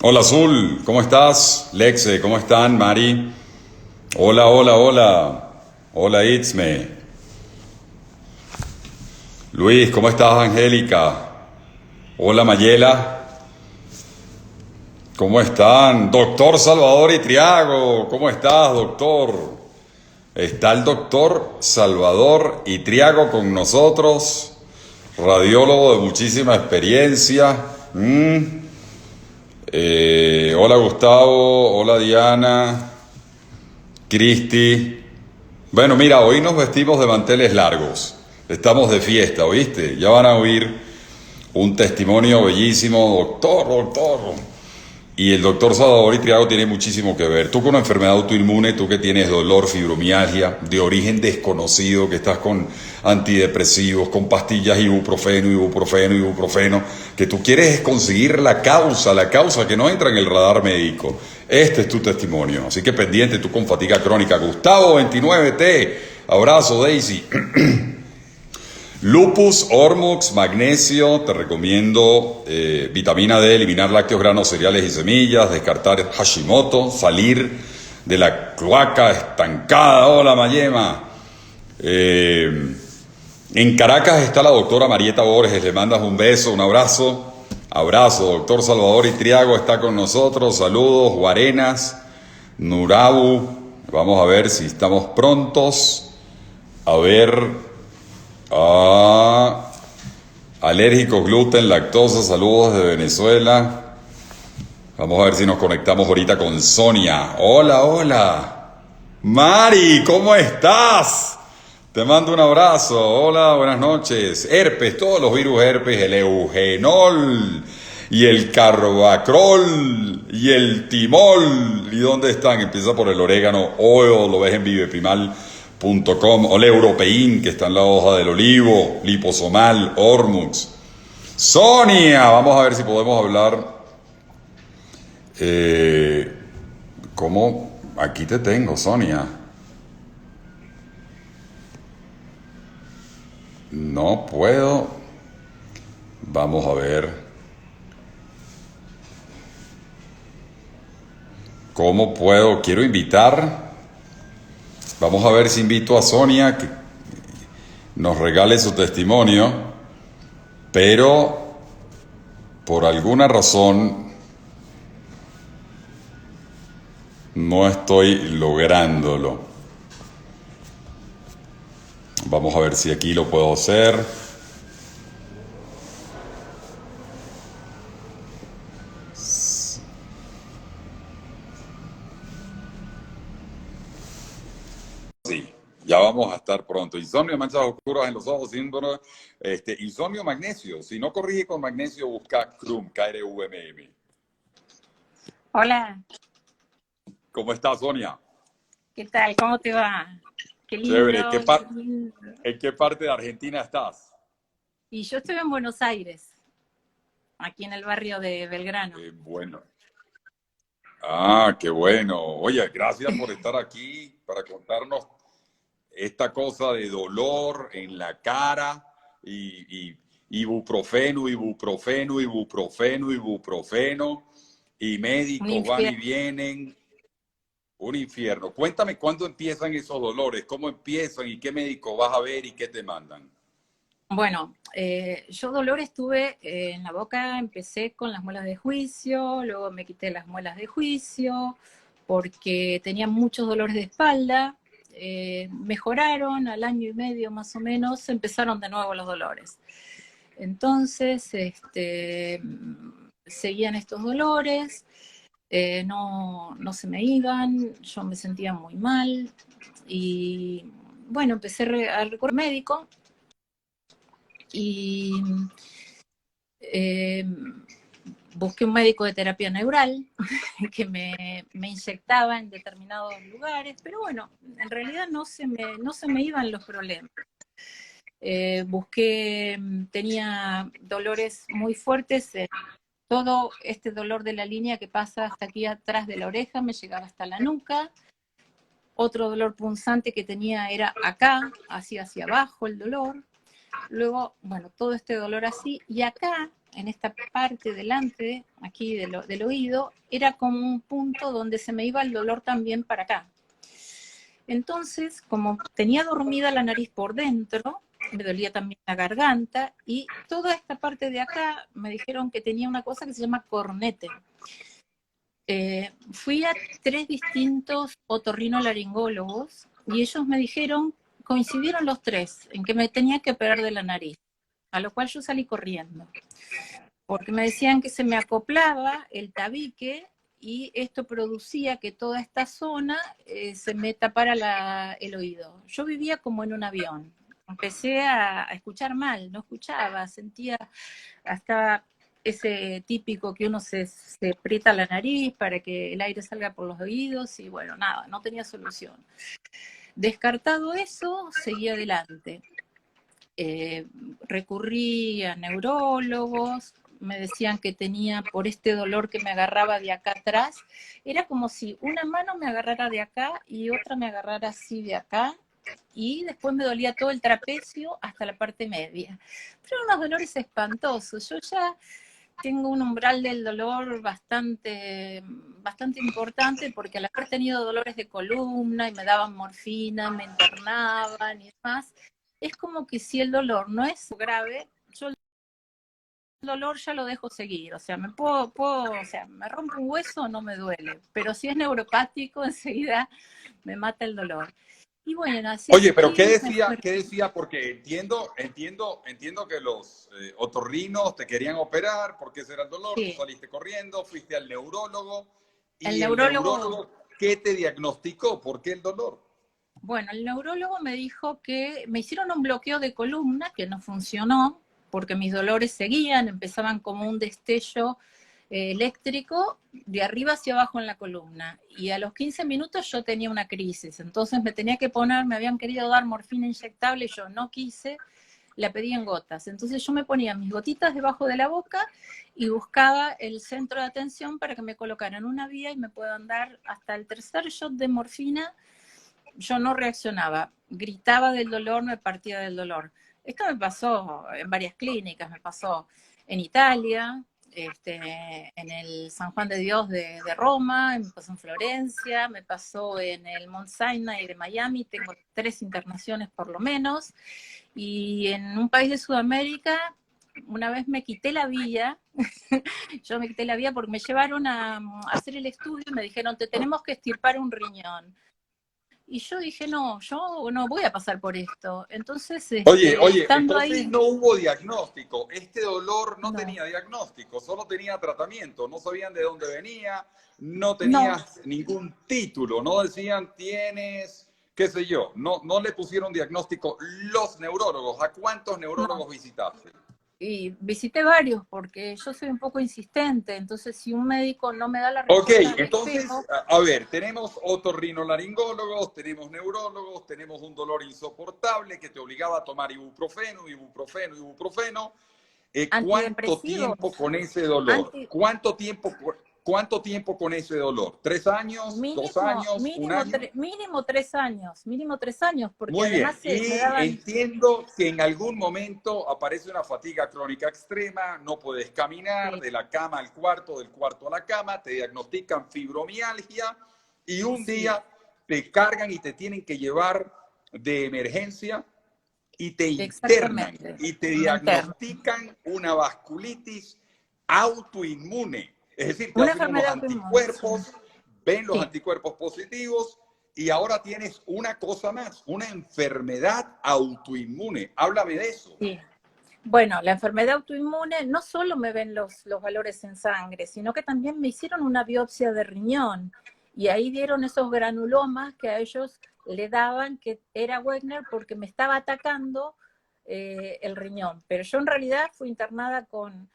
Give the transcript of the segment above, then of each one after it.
Hola Azul, ¿cómo estás? Lexe, ¿cómo están? Mari. Hola, hola, hola. Hola Itzme. Luis, ¿cómo estás? Angélica. Hola Mayela. ¿Cómo están? Doctor Salvador Itriago. ¿Cómo estás, doctor? Está el doctor Salvador Itriago con nosotros. Radiólogo de muchísima experiencia. Hola Gustavo. Hola Diana. Cristi. Bueno, mira, hoy nos vestimos de manteles largos. Estamos de fiesta, ¿oíste? Ya van a oír un testimonio bellísimo, doctor, doctor. Y el doctor Salvador Itriago tiene muchísimo que ver. Tú con una enfermedad autoinmune, tú que tienes dolor, fibromialgia, de origen desconocido, que estás con antidepresivos, con pastillas ibuprofeno, ibuprofeno, ibuprofeno, que tú quieres es conseguir la causa que no entra en el radar médico. Este es tu testimonio. Así que pendiente tú con fatiga crónica. Gustavo 29T, abrazo Daisy. Lupus, Ormux, magnesio, te recomiendo vitamina D, eliminar lácteos, granos, cereales y semillas, descartar Hashimoto, salir de la cloaca estancada. Hola Mayema. Eh, en Caracas está la doctora Marieta Borges, le mandas un beso, un abrazo. Abrazo, doctor Salvador Itriago está con nosotros, saludos, Guarenas, Nurabu. Vamos a ver si estamos prontos. A ver. Ah, alérgicos, gluten, lactosa, saludos de Venezuela. Vamos a ver si nos conectamos ahorita con Sonia. Hola, hola. Mari, ¿cómo estás? Te mando un abrazo. Hola, buenas noches. Herpes, todos los virus herpes, el eugenol y el carbacrol y el timol. ¿Y dónde están? Empieza por el orégano oil, lo ves en viveprimal.com, o el europeín, que está en la hoja del olivo, liposomal, Ormux. Sonia, vamos a ver si podemos hablar. Eh, ¿Cómo? Aquí te tengo, Sonia. No puedo. Vamos a ver. ¿Cómo puedo? Quiero invitar. Vamos a ver si invito a Sonia que nos regale su testimonio, pero por alguna razón no estoy lográndolo. Vamos a ver si aquí lo puedo hacer. Sí, ya vamos a estar pronto. Insomnio, manchas oscuras en los ojos, síndrome, insomnio, magnesio. Si no corrige con magnesio, busca KRUM, KRUMM. Hola, ¿Cómo está, Sonia? ¿qué tal? ¿Cómo te va? Qué Chévere. lindo, qué lindo. ¿En qué parte de Argentina estás? Y yo estoy en Buenos Aires, aquí en el barrio de Belgrano. Bueno. Ah, qué bueno. Oye, gracias por estar aquí para contarnos esta cosa de dolor en la cara y ibuprofeno, ibuprofeno, ibuprofeno, ibuprofeno, y Un médicos van y infierno. vienen, un infierno. Cuéntame cuándo empiezan esos dolores, cómo empiezan y qué médico vas a ver y qué te mandan. Bueno, yo dolores tuve en la boca, empecé con las muelas de juicio, luego me quité las muelas de juicio porque tenía muchos dolores de espalda. Mejoraron al año y medio más o menos, empezaron de nuevo los dolores. Entonces, seguían estos dolores, no se me iban, yo me sentía muy mal y bueno, empecé a recurrir al médico y eh, busqué un médico de terapia neural que me inyectaba en determinados lugares, pero bueno, en realidad no se me iban los problemas. Tenía dolores muy fuertes, todo este dolor de la línea que pasa hasta aquí atrás de la oreja, me llegaba hasta la nuca. Otro dolor punzante que tenía era acá, hacia abajo el dolor. Luego, bueno, todo este dolor así. Y acá en esta parte delante, aquí del oído, era como un punto donde se me iba el dolor también para acá. Entonces, como tenía dormida la nariz por dentro, me dolía también la garganta, y toda esta parte de acá me dijeron que tenía una cosa que se llama cornete. Fui a 3 distintos otorrinolaringólogos y ellos me dijeron, coincidieron los 3 en que me tenía que operar de la nariz, a lo cual yo salí corriendo, porque me decían que se me acoplaba el tabique y esto producía que toda esta zona se me tapara el oído. Yo vivía como en un avión. Empecé a escuchar mal, no escuchaba, sentía hasta ese típico que uno se aprieta la nariz para que el aire salga por los oídos y bueno, nada, no tenía solución. Descartado eso, seguí adelante. Recurrí a neurólogos, me decían que tenía por este dolor que me agarraba de acá atrás, era como si una mano me agarrara de acá y otra me agarrara así de acá, y después me dolía todo el trapecio hasta la parte media. Pero eran unos dolores espantosos. Yo ya tengo un umbral del dolor bastante importante, porque al haber tenido dolores de columna y me daban morfina, me internaban y demás, es como que si el dolor no es grave, yo el dolor ya lo dejo seguir. O sea, o sea, me rompo un hueso, no me duele, pero si es neuropático, enseguida me mata el dolor. Y bueno, así. Oye, pero ¿qué decía? ¿Qué decía? Porque entiendo que los otorrinos te querían operar porque ese era el dolor, Sí. tú saliste corriendo, fuiste al neurólogo, El y el neurólogo, neurólogo, ¿qué te diagnosticó? ¿Por qué el dolor? bueno, el neurólogo me dijo que me hicieron un bloqueo de columna que no funcionó, porque mis dolores seguían, empezaban como un destello eléctrico de arriba hacia abajo en la columna. Y a los 15 minutos yo tenía una crisis, entonces me tenía que poner, me habían querido dar morfina inyectable, yo no quise, la pedí en gotas. Entonces yo me ponía mis gotitas debajo de la boca y buscaba el centro de atención para que me colocaran una vía y me puedan dar hasta el tercer shot de morfina. Yo no reaccionaba, gritaba del dolor, me partía del dolor. Esto me pasó en varias clínicas, me pasó en Italia, en el San Juan de Dios de Roma, me pasó en Florencia, me pasó en el Mount Sinai de Miami, tengo 3 internaciones por lo menos, y en un país de Sudamérica, una vez me quité la vía, yo me quité la vía porque me llevaron a hacer el estudio y me dijeron, te tenemos que extirpar un riñón. Y yo dije, no, yo no voy a pasar por esto. Entonces, Oye, estando entonces ahí, no hubo diagnóstico. Este dolor no no, tenía diagnóstico, solo tenía tratamiento. No sabían de dónde venía, no no, tenías ningún título, no decían tienes, qué sé yo, no le pusieron diagnóstico los neurólogos. ¿A cuántos no. neurólogos visitaste? Y visité varios porque yo soy un poco insistente, entonces si un médico no me da la Ok, respuesta que entonces, espero, a ver, tenemos otorrinolaringólogos, tenemos neurólogos, tenemos un dolor insoportable que te obligaba a tomar ibuprofeno, ibuprofeno, ibuprofeno. ¿Cuánto tiempo antidepresivos, con ese dolor? anti, ¿Cuánto tiempo con ese dolor? ¿3 años? ¿2 mínimo, años? ¿1 mínimo, año? mínimo 3 años, porque Muy bien. además me Y daban, entiendo que en algún momento aparece una fatiga crónica extrema, no puedes caminar sí, de la cama al cuarto, del cuarto a la cama, te diagnostican fibromialgia y un sí, día te cargan y te tienen que llevar de emergencia y te internan exactamente, y te me interno. diagnostican una vasculitis autoinmune. Es decir, te Una hacen unos enfermedad autoinmune, sí. anticuerpos, ven los Sí, anticuerpos positivos y ahora tienes una cosa más, una enfermedad autoinmune. Háblame de eso. sí. Bueno, la enfermedad autoinmune no solo me ven los valores en sangre, sino que también me hicieron una biopsia de riñón y ahí dieron esos granulomas que a ellos le daban que era Wegener porque me estaba atacando el riñón. Pero yo en realidad fui internada con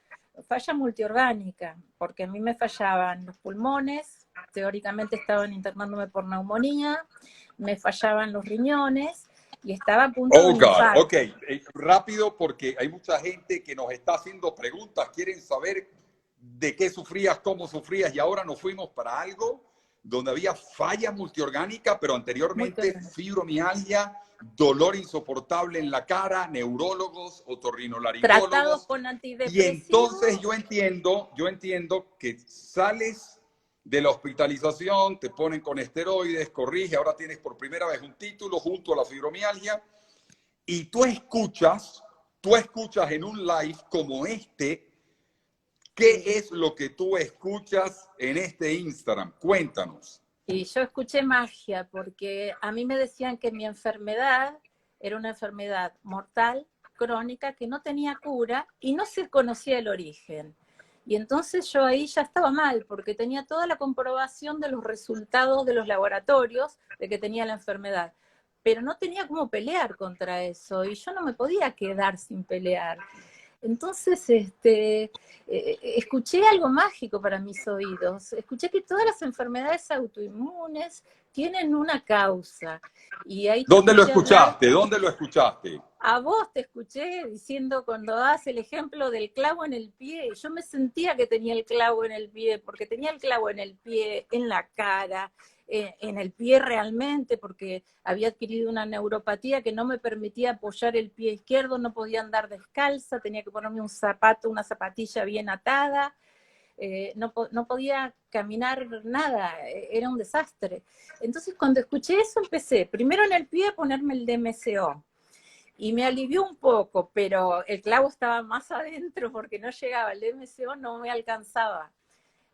falla multiorgánica, porque a mí me fallaban los pulmones, teóricamente estaban internándome por neumonía, me fallaban los riñones y estaba a punto de Oh, un God. Ok, infarto. rápido porque hay mucha gente que nos está haciendo preguntas, quieren saber de qué sufrías, cómo sufrías y ahora nos fuimos para algo donde había falla multiorgánica, pero anteriormente Multiorgánica. fibromialgia, dolor insoportable en la cara, neurólogos, Tratados otorrinolaringólogos. con Y entonces antidepresivos. yo entiendo que sales de la hospitalización, te ponen con esteroides, corrige, ahora tienes por primera vez un título junto a la fibromialgia, y tú escuchas en un live como este. ¿Qué es lo que tú escuchas en este Instagram? Cuéntanos. Y yo escuché magia, porque a mí me decían que mi enfermedad era una enfermedad mortal, crónica, que no tenía cura y no se conocía el origen. Y entonces yo ahí ya estaba mal, porque tenía toda la comprobación de los resultados de los laboratorios de que tenía la enfermedad. Pero no tenía cómo pelear contra eso, y yo no me podía quedar sin pelear. Entonces, escuché algo mágico para mis oídos. Escuché que todas las enfermedades autoinmunes tienen una causa. Y ahí te ¿Dónde lo escuché hablar. escuchaste? ¿Dónde lo escuchaste? A vos te escuché diciendo cuando das el ejemplo del clavo en el pie. Yo me sentía que tenía el clavo en el pie, porque tenía el clavo en el pie, en la cara, en el pie realmente, porque había adquirido una neuropatía que no me permitía apoyar el pie izquierdo, no podía andar descalza, tenía que ponerme un zapato, una zapatilla bien atada, no podía caminar nada, era un desastre. Entonces cuando escuché eso empecé, primero en el pie a ponerme el DMSO, y me alivió un poco, pero el clavo estaba más adentro porque no llegaba, el DMSO no me alcanzaba.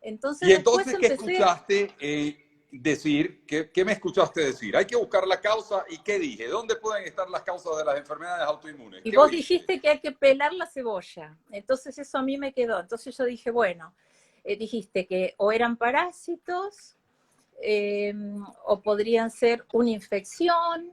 Entonces Y después entonces, ¿qué empecé. escuchaste decir? ¿Qué me escuchaste decir? Hay que buscar la causa. ¿Y qué dije? ¿Dónde pueden estar las causas de las enfermedades autoinmunes? Y ¿Qué vos oíste? dijiste que hay que pelar la cebolla. Entonces eso a mí me quedó. Entonces yo dije, bueno, dijiste que o eran parásitos, eh, o podrían ser una infección.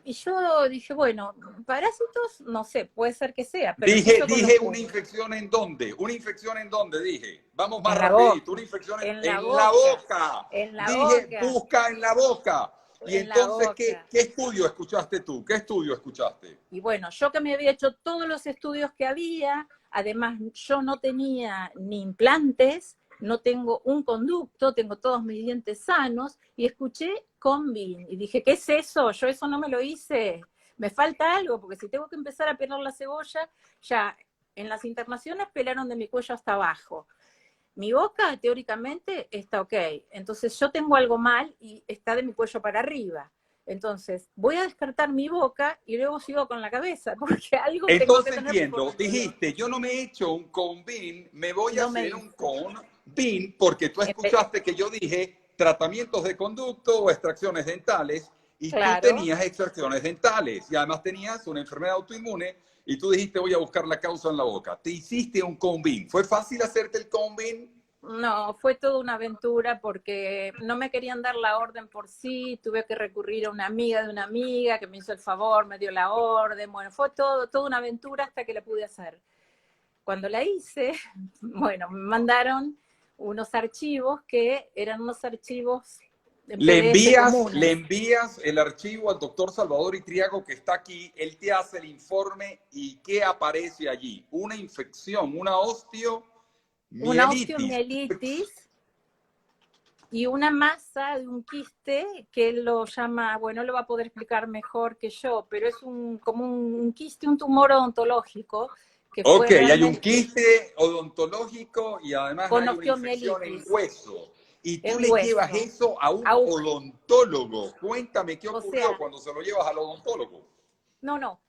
Y yo dije, bueno, parásitos, no sé, puede ser que sea, pero empiezo con los Dije una pulmones. infección en dónde. ¿Una infección en dónde? Dije. Vamos más En la rapidito. Una boca, infección en la en la boca, boca. en la Dije, boca, busca en la boca. Y en la entonces, boca. ¿qué estudio escuchaste tú? ¿Qué estudio escuchaste? Y bueno, yo que me había hecho todos los estudios que había, además yo no tenía ni implantes, no tengo un conducto, tengo todos mis dientes sanos, y escuché Combin y dije, ¿qué es eso? Yo eso no me lo hice, me falta algo, porque si tengo que empezar a pelar la cebolla, ya en las internaciones pelaron de mi cuello hasta abajo. Mi boca teóricamente está ok, entonces yo tengo algo mal y está de mi cuello para arriba. Entonces, voy a descartar mi boca y luego sigo con la cabeza, porque algo tengo que Entonces tener entiendo, por medio. dijiste, yo no me he hecho un con bean, me voy a No me hacer un hice. con bean porque tú escuchaste que yo dije tratamientos de conducto o extracciones dentales y tú Claro. tenías extracciones dentales y además tenías una enfermedad autoinmune y tú dijiste voy a buscar la causa en la boca. Te hiciste un con bean. ¿Fue fácil hacerte el con bean? No, fue toda una aventura porque no me querían dar la orden por sí, tuve que recurrir a una amiga de una amiga que me hizo el favor, me dio la orden, bueno, fue toda una aventura hasta que la pude hacer. Cuando la hice, bueno, me mandaron unos archivos que eran unos archivos en PDF Le comunes. envías el archivo al doctor Salvador Itriago que está aquí, él te hace el informe y ¿qué aparece allí? Una infección, una Una osteomielitis. osteomielitis y una masa de un quiste que él lo llama, bueno, lo va a poder explicar mejor que yo, pero es como un quiste, un tumor odontológico que Ok, fue hay un realmente quiste odontológico y además con hay una infección en osteomielitis hueso. Y tú en le llevas hueso. eso a un Au- odontólogo. Cuéntame qué O ocurrió sea, cuando se lo llevas al odontólogo. no,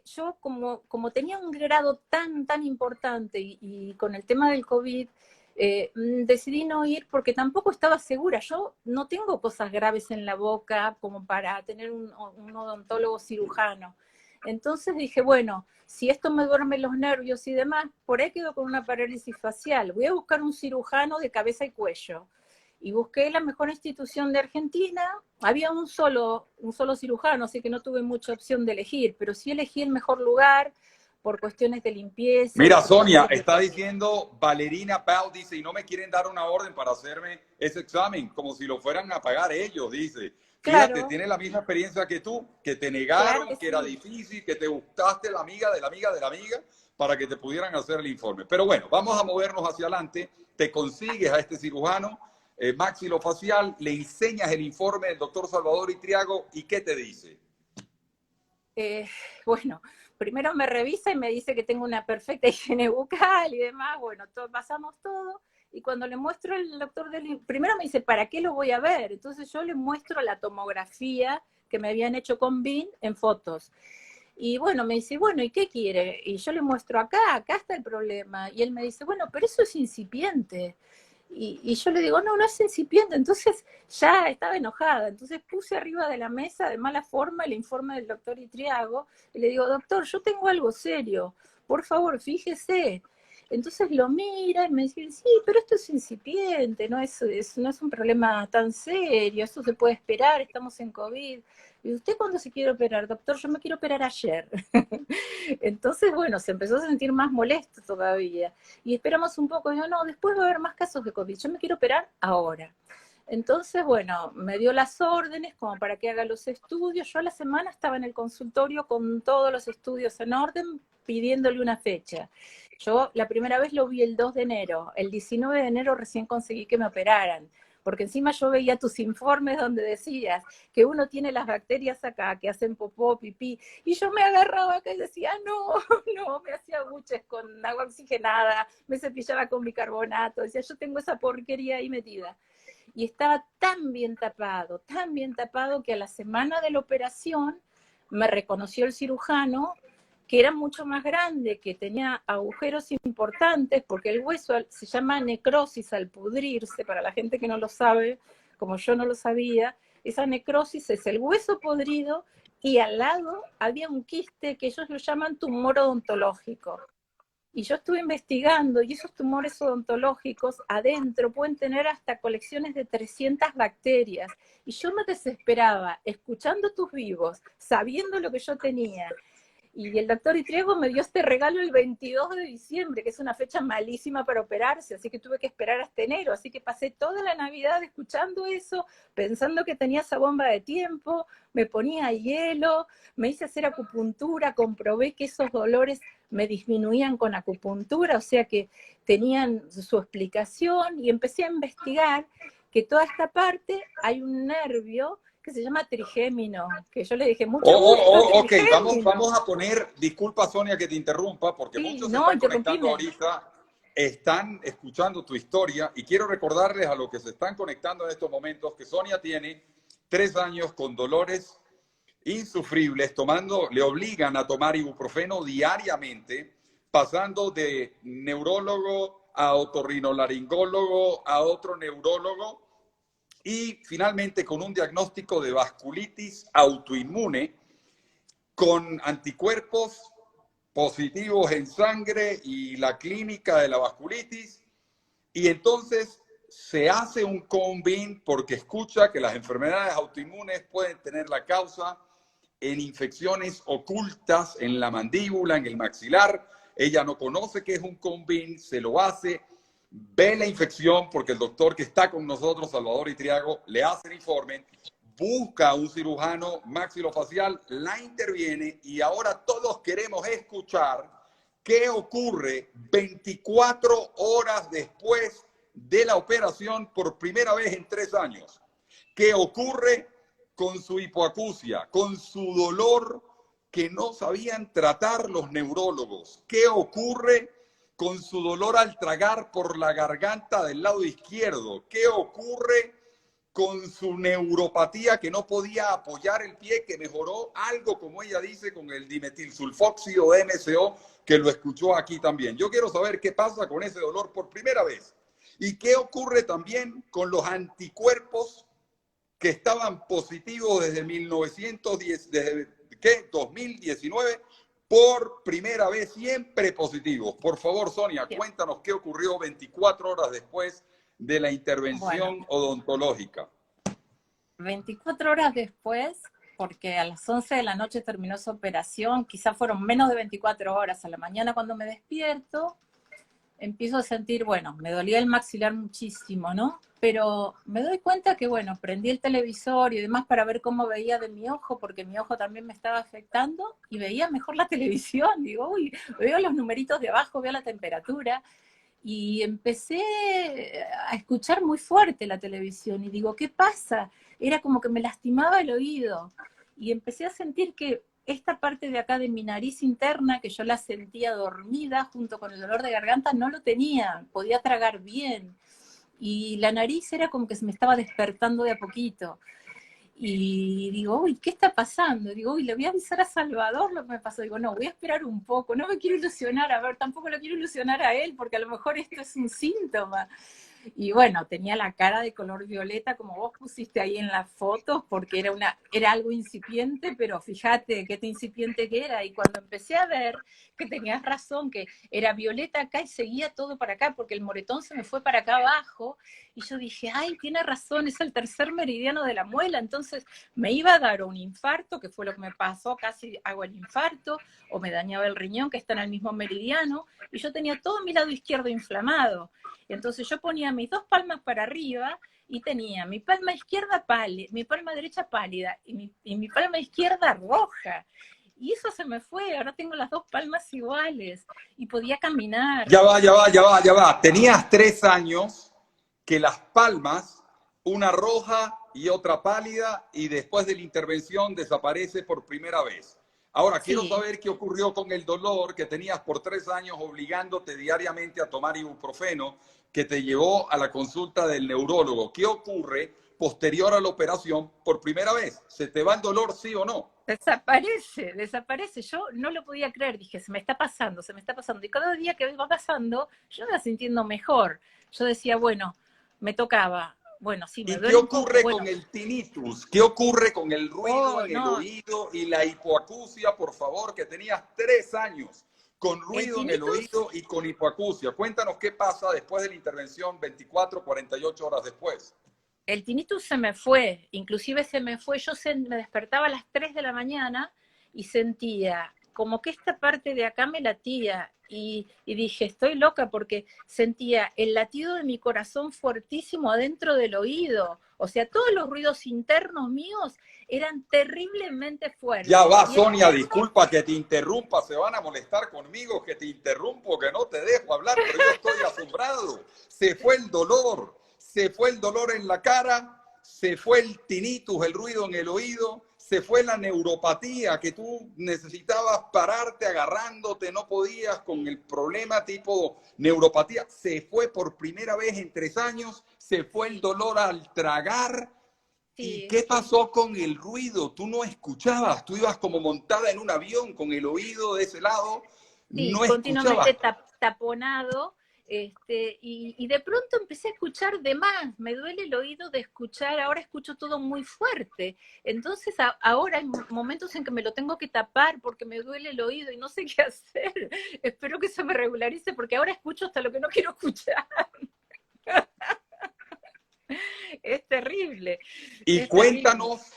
yo como tenía un grado tan importante y con el tema del COVID, decidí no ir porque tampoco estaba segura. Yo no tengo cosas graves en la boca como para tener un odontólogo cirujano. Entonces dije, bueno, si esto me duerme los nervios y demás, por ahí quedo con una parálisis facial. Voy a buscar un cirujano de cabeza y cuello. Y busqué la mejor institución de Argentina. Había un solo cirujano, así que no tuve mucha opción de elegir, pero sí elegí el mejor lugar por cuestiones de limpieza y de Mira, Sonia, protocolos de está higiene. diciendo Valerina Pau, dice, y no me quieren dar una orden para hacerme ese examen, como si lo fueran a pagar ellos, dice. Fíjate, Claro, tiene la misma experiencia que tú, que te claro negaron, que que era sí. difícil, que te gustaste la amiga de la amiga de la amiga para que te pudieran hacer el informe. Pero bueno, vamos a movernos hacia adelante, te consigues a este cirujano, maxilofacial, le enseñas el informe del doctor Salvador Itriago y ¿qué te dice? Bueno, primero me revisa y me dice que tengo una perfecta higiene bucal y demás, bueno, pasamos todo, y cuando le muestro el doctor primero me dice, ¿para qué lo voy a ver? Entonces yo le muestro la tomografía que me habían hecho con BIN en fotos. Y bueno, me dice, bueno, ¿y qué quiere? Y yo le muestro acá está el problema. Y él me dice, bueno, pero eso es incipiente. Y yo le digo, no, no es incipiente. Entonces ya estaba enojada. Entonces puse arriba de la mesa de mala forma el informe del doctor Itriago y le digo, doctor, yo tengo algo serio. Por favor, fíjese. Entonces lo mira y me dice, sí, pero esto es incipiente, no es un problema tan serio, eso se puede esperar, estamos en COVID. ¿Y usted cuándo se quiere operar? Doctor, yo me quiero operar ayer. Entonces, bueno, se empezó a sentir más molesto todavía. Y esperamos un poco, digo, no, después va a haber más casos de COVID, yo me quiero operar ahora. Entonces, bueno, me dio las órdenes como para que haga los estudios. Yo a la semana estaba en el consultorio con todos los estudios en orden, pidiéndole una fecha. Yo la primera vez lo vi el 2 de enero. El 19 de enero recién conseguí que me operaran. Porque encima yo veía tus informes donde decías que uno tiene las bacterias acá, que hacen popó, pipí, y yo me agarraba acá y decía, no, no, me hacía buches con agua oxigenada, me cepillaba con bicarbonato, decía, yo tengo esa porquería ahí metida. Y estaba tan bien tapado que a la semana de la operación me reconoció el cirujano que era mucho más grande, que tenía agujeros importantes, porque el hueso se llama necrosis al pudrirse, para la gente que no lo sabe, como yo no lo sabía, esa necrosis es el hueso podrido y al lado había un quiste que ellos lo llaman tumor odontológico. Y yo estuve investigando y esos tumores odontológicos adentro pueden tener hasta colecciones de 300 bacterias. Y yo me desesperaba escuchando tus vivos, sabiendo lo que yo tenía. Y el doctor Itriego me dio este regalo el 22 de diciembre, que es una fecha malísima para operarse, así que tuve que esperar hasta enero. Así que pasé toda la Navidad escuchando eso, pensando que tenía esa bomba de tiempo, me ponía hielo, me hice hacer acupuntura, comprobé que esos dolores me disminuían con acupuntura, o sea que tenían su explicación, y empecé a investigar que toda esta parte hay un nervio que se llama trigémino, que yo le dije, mucho gusto, Ok, trigémino. vamos a poner, disculpa Sonia que te interrumpa, porque Sí, muchos se no, están conectando interrumpime. ahorita, están escuchando tu historia y quiero recordarles a los que se están conectando en estos momentos que Sonia tiene 3 años con dolores insufribles, le obligan a tomar ibuprofeno diariamente, pasando de neurólogo a otorrinolaringólogo a otro neurólogo y finalmente con un diagnóstico de vasculitis autoinmune con anticuerpos positivos en sangre y la clínica de la vasculitis. Y entonces se hace un combin porque escucha que las enfermedades autoinmunes pueden tener la causa en infecciones ocultas en la mandíbula, en el maxilar. Ella no conoce qué es un combin, se lo hace, ve la infección porque el doctor que está con nosotros, Salvador Itriago, le hace el informe, busca a un cirujano maxilofacial, la interviene y ahora todos queremos escuchar qué ocurre 24 horas después de la operación por primera vez en 3 años. ¿Qué ocurre con su hipoacusia, con su dolor que no sabían tratar los neurólogos? ¿Qué ocurre con su dolor al tragar por la garganta del lado izquierdo? ¿Qué ocurre con su neuropatía que no podía apoyar el pie, que mejoró algo, como ella dice, con el dimetilsulfóxido MSO, que lo escuchó aquí también? Yo quiero saber qué pasa con ese dolor por primera vez. ¿Y qué ocurre también con los anticuerpos que estaban positivos desde 1910, desde 2019, por primera vez, siempre positivos? Por favor, Sonia, cuéntanos qué ocurrió 24 horas después de la intervención Bueno, odontológica. 24 horas después, porque a las 11 de la noche terminó su operación, quizás fueron menos de 24 horas. A la mañana cuando me despierto, empiezo a sentir, bueno, me dolía el maxilar muchísimo, ¿no? Pero me doy cuenta que, bueno, prendí el televisor y demás para ver cómo veía de mi ojo, porque mi ojo también me estaba afectando, y veía mejor la televisión. Digo, uy, veo los numeritos de abajo, veo la temperatura. y empecé a escuchar muy fuerte la televisión y digo, ¿qué pasa? Era como que me lastimaba el oído y empecé a sentir que esta parte de acá de mi nariz interna, que yo la sentía dormida junto con el dolor de garganta, no lo tenía, podía tragar bien. Y la nariz era como que se me estaba despertando de a poquito. Y digo, uy, ¿qué está pasando? Digo, uy, le voy a avisar a Salvador lo que me pasó. Digo, no, voy a esperar un poco, no me quiero ilusionar, a ver, tampoco lo quiero ilusionar a él, porque a lo mejor esto es un síntoma. Y bueno, tenía la cara de color violeta, como vos pusiste ahí en las fotos, porque era algo incipiente, pero fíjate qué incipiente que era. Y cuando empecé a ver que tenías razón, que era violeta acá y seguía todo para acá, porque el moretón se me fue para acá abajo, y yo dije, ay, tiene razón, es el tercer meridiano de la muela, entonces me iba a dar un infarto, que fue lo que me pasó, casi hago el infarto, o me dañaba el riñón, que está en el mismo meridiano, y yo tenía todo mi lado izquierdo inflamado. Entonces yo ponía mis dos palmas para arriba y tenía mi palma izquierda pálida, mi palma derecha pálida y mi palma izquierda roja. Y eso se me fue, ahora tengo las dos palmas iguales y podía caminar. Ya va. Tenías 3 años que las palmas, una roja y otra pálida, y después de la intervención desaparece por primera vez. Ahora, quiero Sí, saber qué ocurrió con el dolor que tenías por 3 años obligándote diariamente a tomar ibuprofeno, que te llevó a la consulta del neurólogo. ¿Qué ocurre posterior a la operación por primera vez? ¿Se te va el dolor, sí o no? desaparece. Yo no lo podía creer, dije, se me está pasando, se me está pasando. Y cada día que iba pasando, yo me iba sintiendo mejor. Yo decía, bueno, me tocaba, bueno, sí, me ¿Y qué duele un poco, ocurre con bueno, el tinnitus? ¿Qué ocurre con el ruido oh, en el no, oído y la hipoacusia, por favor, que tenías 3 años con el ruido en el tinnitus oído y con hipoacusia? Cuéntanos qué pasa después de la intervención 24, 48 horas después. El tinnitus se me fue, inclusive se me fue, me despertaba a las 3 de la mañana y sentía como que esta parte de acá me latía y dije, estoy loca porque sentía el latido de mi corazón fuertísimo adentro del oído, o sea, todos los ruidos internos míos eran terriblemente Ya fuertes. va, Y el Sonia, cuerpo, disculpa que te interrumpa, se van a molestar conmigo, que te interrumpo, que no te dejo hablar, pero yo estoy asombrado. Se fue el dolor, se fue el dolor en la cara, se fue el tinnitus, el ruido en el oído, se fue la neuropatía, que tú necesitabas pararte agarrándote, no podías con el problema tipo neuropatía. Se fue por primera vez en 3 años, se fue el sí, dolor al tragar. ¿Y sí, qué pasó con el ruido? Tú no escuchabas, tú ibas como montada en un avión con el oído de ese lado, sí, no escuchabas. continuamente taponado, y de pronto empecé a escuchar de más, me duele el oído de escuchar, ahora escucho todo muy fuerte, entonces ahora hay momentos en que me lo tengo que tapar porque me duele el oído y no sé qué hacer, espero que se me regularice porque ahora escucho hasta lo que no quiero escuchar, es terrible, Y es terrible,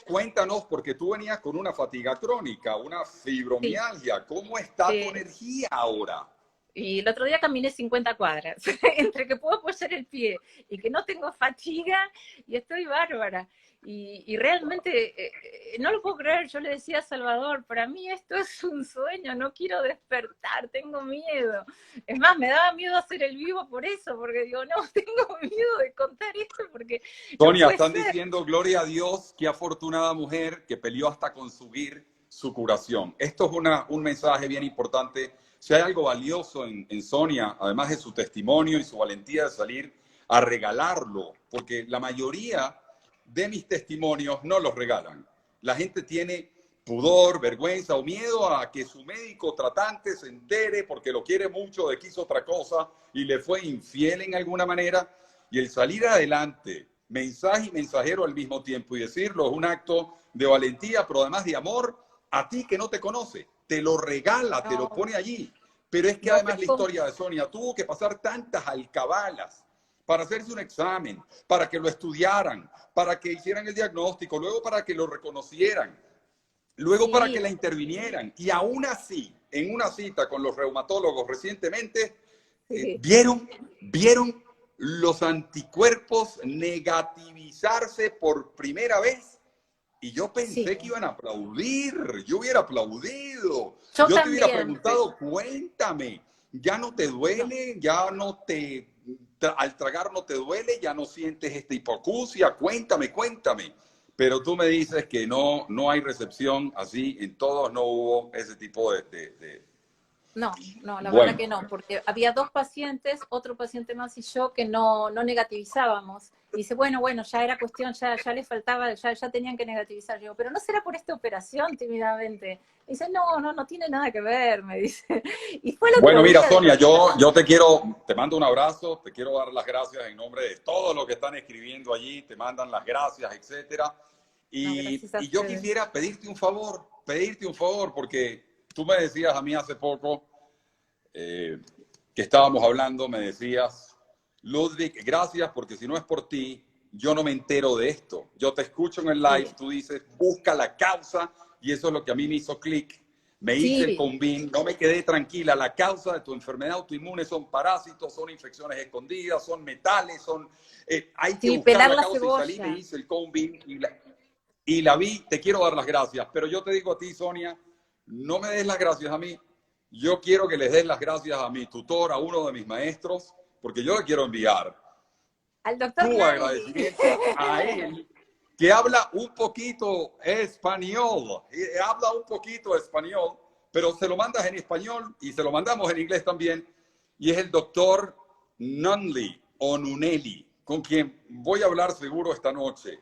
cuéntanos, porque tú venías con una fatiga crónica, una sí, fibromialgia, ¿cómo está tu sí. energía ahora? Y el otro día caminé 50 cuadras, entre que puedo apoyar el pie y que no tengo fatiga y estoy bárbara. Y realmente no lo puedo creer, yo le decía a Salvador, para mí esto es un sueño, no quiero despertar, tengo miedo. Es más, me daba miedo hacer el vivo por eso, porque digo, no, tengo miedo de contar esto porque no Sonia, puede están ser. diciendo, gloria a Dios, qué afortunada mujer que peleó hasta conseguir su curación. Esto es un mensaje bien importante. Si hay algo valioso en Sonia, además de su testimonio y su valentía de salir a regalarlo, porque la mayoría de mis testimonios no los regalan. La gente tiene pudor, vergüenza o miedo a que su médico tratante se entere porque lo quiere mucho de que hizo otra cosa y le fue infiel en alguna manera. Y el salir adelante, mensaje y mensajero al mismo tiempo, y decirlo es un acto de valentía, pero además de amor a ti que no te conoce. Te lo regala, te lo No, pone allí. Pero es que no, además la historia de Sonia tuvo que pasar tantas alcabalas para hacerse un examen, para que lo estudiaran, para que hicieran el diagnóstico, luego para que lo reconocieran, luego para sí, que la intervinieran. Y aún así, en una cita con los reumatólogos recientemente, sí, vieron los anticuerpos negativizarse por primera vez. Y yo sí. pensé que iban a aplaudir, yo hubiera aplaudido. Yo Yo te hubiera también. preguntado, cuéntame, ya no te No. duele, ya no al tragar no te duele, ya no sientes esta hipoacusia, cuéntame, cuéntame. Pero tú me dices que no, no hay recepción así, en todos no hubo ese tipo No, no, la verdad Bueno, que no, porque había dos pacientes, otro paciente más y yo, que no negativizábamos. Y dice, bueno, ya era cuestión, ya les faltaba, ya tenían que negativizar. Yo digo, pero no será por esta operación, tímidamente. Y dice, no tiene nada que ver, me dice. Y fue el bueno, otro mira, día de Sonia, casualidad. yo te mando un abrazo, te quiero dar las gracias en nombre de todos los que están escribiendo allí, te mandan las gracias, etcétera. No, gracias a Y yo ustedes. quisiera pedirte un favor, porque tú me decías a mí hace poco eh, que estábamos hablando, me decías, Ludwig, gracias, porque si no es por ti, yo no me entero de esto. Yo te escucho en el live, Sí, tú dices, busca la causa, y eso es lo que a mí me hizo clic. Me hice el sí, convin, no me quedé tranquila. La causa de tu enfermedad autoinmune son parásitos, son infecciones escondidas, son metales, hay que sí, buscar pelar la la causa y salí, me cebolla. hice el convin y la vi. Te quiero dar las gracias, pero yo te digo a ti, Sonia, no me des las gracias a mí. Yo quiero que les des las gracias a mi tutor, a uno de mis maestros, porque yo le quiero enviar Al doctor tu Nalli. agradecimiento a él, que habla un poquito español, habla un poquito español, pero se lo mandas en español y se lo mandamos en inglés también, y es el doctor Nunley o Nunelli, con quien voy a hablar seguro esta noche.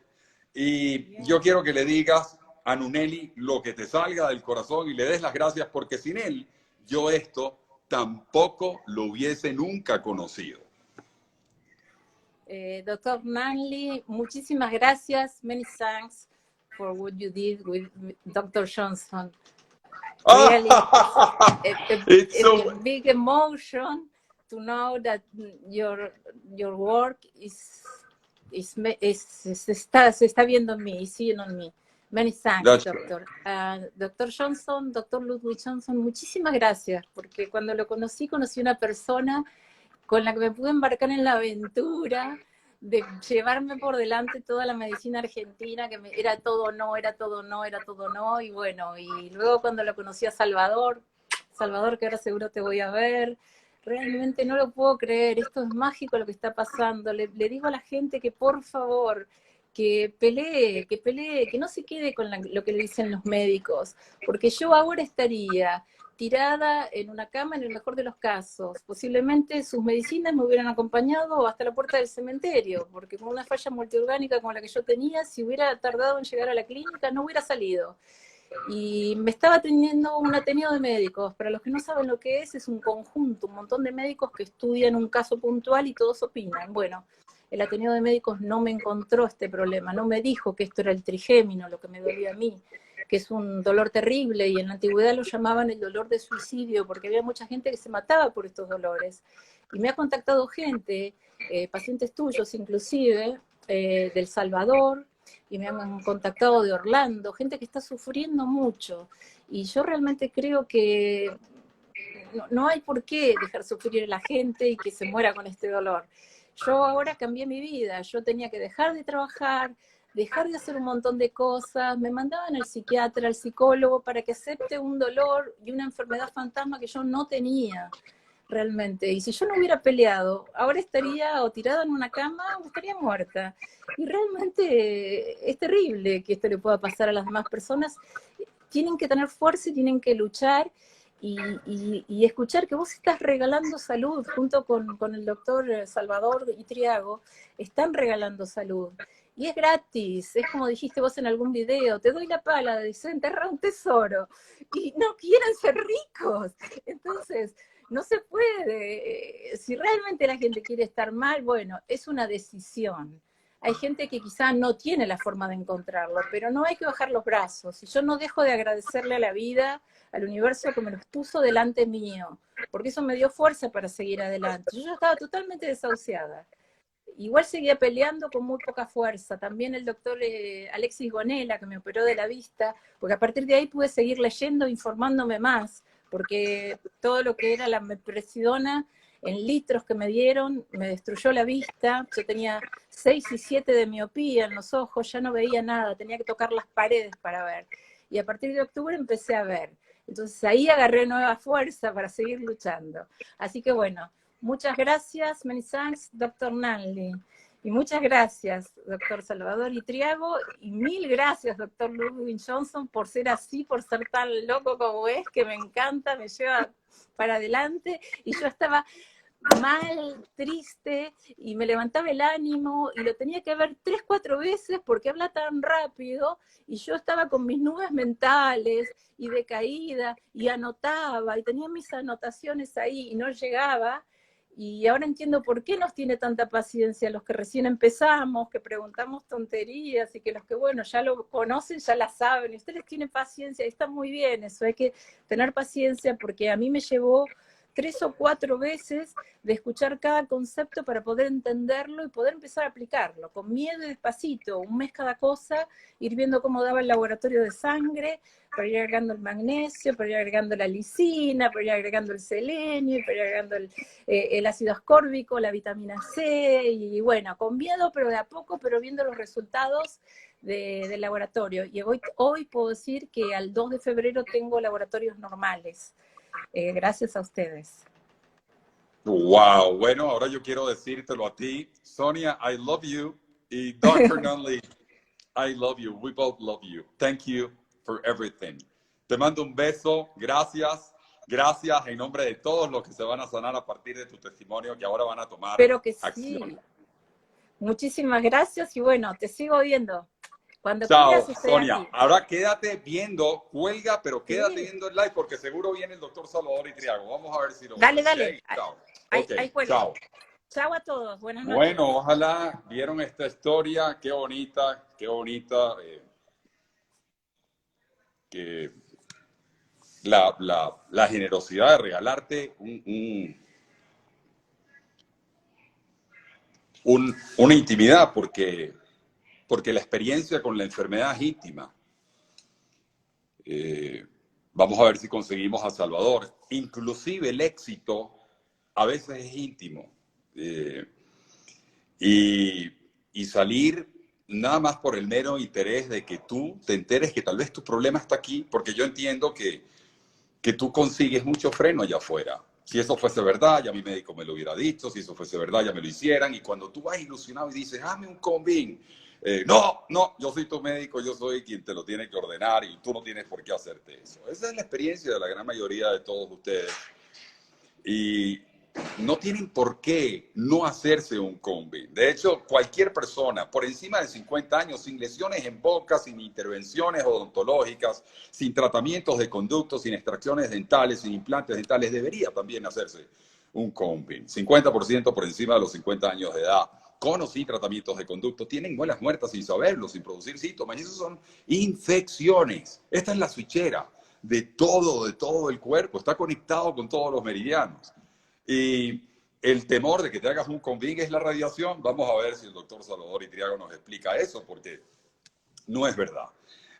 Y yo Bien. quiero que le digas a Nunelli lo que te salga del corazón y le des las gracias, porque sin él yo esto tampoco lo hubiese nunca conocido. Doctor Manley, muchísimas gracias. Many thanks for what you did with Dr. Johnson. Really, It's a so big emotion to know that your work se está viendo en mí, is seeing on me. Many thanks, that's great. doctor. Doctor Johnson, doctor Ludwig Johnson, muchísimas gracias, porque cuando lo conocí una persona con la que me pude embarcar en la aventura de llevarme por delante toda la medicina argentina, que era todo no, era todo no, era todo no, y bueno, y luego cuando lo conocí a Salvador, que ahora seguro te voy a ver, realmente no lo puedo creer, esto es mágico lo que está pasando, le digo a la gente que por favor, que pelee, que no se quede con lo que le dicen los médicos, porque yo ahora estaría tirada en una cama en el mejor de los casos. Posiblemente sus medicinas me hubieran acompañado hasta la puerta del cementerio, porque con una falla multiorgánica como la que yo tenía, si hubiera tardado en llegar a la clínica, no hubiera salido. Y me estaba teniendo un ateneo de médicos. Para los que no saben lo que es un conjunto, un montón de médicos que estudian un caso puntual y todos opinan. Bueno, el ateneo de médicos no me encontró este problema, no me dijo que esto era el trigémino, lo que me dolía a mí, que es un dolor terrible, y en la antigüedad lo llamaban el dolor de suicidio, porque había mucha gente que se mataba por estos dolores. Y me ha contactado gente, pacientes tuyos inclusive, del Salvador, y me han contactado de Orlando, gente que está sufriendo mucho. Y yo realmente creo que no hay por qué dejar sufrir a la gente y que se muera con este dolor. Yo ahora cambié mi vida, yo tenía que dejar de trabajar, dejar de hacer un montón de cosas, me mandaban al psiquiatra, al psicólogo, para que acepte un dolor y una enfermedad fantasma que yo no tenía realmente. Y si yo no hubiera peleado, ahora estaría o tirada en una cama o estaría muerta. Y realmente es terrible que esto le pueda pasar a las demás personas. Tienen que tener fuerza y tienen que luchar y escuchar que vos estás regalando salud junto con el doctor Salvador Itriago, están regalando salud. Y es gratis, es como dijiste vos en algún video, te doy la pala, dice, enterra un tesoro. Y no quieren ser ricos. Entonces, no se puede. Si realmente la gente quiere estar mal, bueno, es una decisión. Hay gente que quizá no tiene la forma de encontrarlo, pero no hay que bajar los brazos. Y yo no dejo de agradecerle a la vida, al universo que me los puso delante mío, porque eso me dio fuerza para seguir adelante. Yo ya estaba totalmente desahuciada. Igual seguía peleando con muy poca fuerza. También el doctor Alexis Gonela, que me operó de la vista, porque a partir de ahí pude seguir leyendo, informándome más, porque todo lo que era la mepresidona en litros que me dieron me destruyó la vista. Yo tenía 6 y 7 de miopía en los ojos, ya no veía nada, tenía que tocar las paredes para ver. Y a partir de octubre empecé a ver. Entonces ahí agarré nueva fuerza para seguir luchando. Así que bueno, muchas gracias, many thanks, doctor Nally. Y muchas gracias, doctor Salvador Itriago, y mil gracias, doctor Ludwig Johnson, por ser así, por ser tan loco como es, que me encanta, me lleva para adelante. Y yo estaba mal, triste, y me levantaba el ánimo, y lo tenía que ver 3, 4 veces porque habla tan rápido, y yo estaba con mis nubes mentales y de caída, y anotaba, y tenía mis anotaciones ahí, y no llegaba. Y ahora entiendo por qué nos tiene tanta paciencia los que recién empezamos, que preguntamos tonterías y que los que, bueno, ya lo conocen, ya la saben. Y ustedes tienen paciencia y está muy bien eso. Hay que tener paciencia porque a mí me llevó 3 o 4 veces de escuchar cada concepto para poder entenderlo y poder empezar a aplicarlo, con miedo y despacito, 1 mes cada cosa, ir viendo cómo daba el laboratorio de sangre, para ir agregando el magnesio, para ir agregando la lisina, para ir agregando el selenio, para ir agregando el ácido ascórbico, la vitamina C, y bueno, con miedo, pero de a poco, pero viendo los resultados del laboratorio. Y hoy puedo decir que al 2 de febrero tengo laboratorios normales. Gracias a ustedes. Wow, bueno, ahora yo quiero decírtelo a ti, Sonia, I love you, y Dr. Nunley, I love you. We both love you. Thank you for everything. Te mando un beso. Gracias. Gracias en nombre de todos los que se van a sanar a partir de tu testimonio, que ahora van a tomar Espero que acción. sí. Muchísimas gracias y bueno, te sigo viendo. Cuando quieras Chao, estoy Sonia. aquí. Ahora quédate viendo, cuelga, pero quédate Sí. viendo el live porque seguro viene el doctor Salvador Itriago. Vamos a ver si lo veo. Dale, ¿Ok? dale. Chao. Ahí, Ok, ahí cuelgo. chao. Chao a todos. Buenas noches. Bueno, ojalá vieron esta historia. Qué bonita, qué bonita. Que la generosidad de regalarte una intimidad, porque la experiencia con la enfermedad es íntima. Vamos a ver si conseguimos a Salvador. Inclusive el éxito a veces es íntimo. Eh, y, y salir nada más por el mero interés de que tú te enteres que tal vez tu problema está aquí, porque yo entiendo que tú consigues mucho freno allá afuera. Si eso fuese verdad, ya mi médico me lo hubiera dicho, si eso fuese verdad, ya me lo hicieran. Y cuando tú vas ilusionado y dices, hazme un combín, no, no, yo soy tu médico, yo soy quien te lo tiene que ordenar y tú no tienes por qué hacerte eso. Esa es la experiencia de la gran mayoría de todos ustedes. Y no tienen por qué no hacerse un combi. De hecho, cualquier persona por encima de 50 años, sin lesiones en boca, sin intervenciones odontológicas, sin tratamientos de conductos, sin extracciones dentales, sin implantes dentales, debería también hacerse un combi. 50% por encima de los 50 años de edad, con o sin tratamientos de conducto, tienen muelas muertas sin saberlo, sin producir síntomas. Y eso son infecciones. Esta es la switchera de todo el cuerpo, está conectado con todos los meridianos. Y el temor de que te hagas un conving es la radiación. Vamos a ver si el doctor Salvador Itriago nos explica eso, porque no es verdad.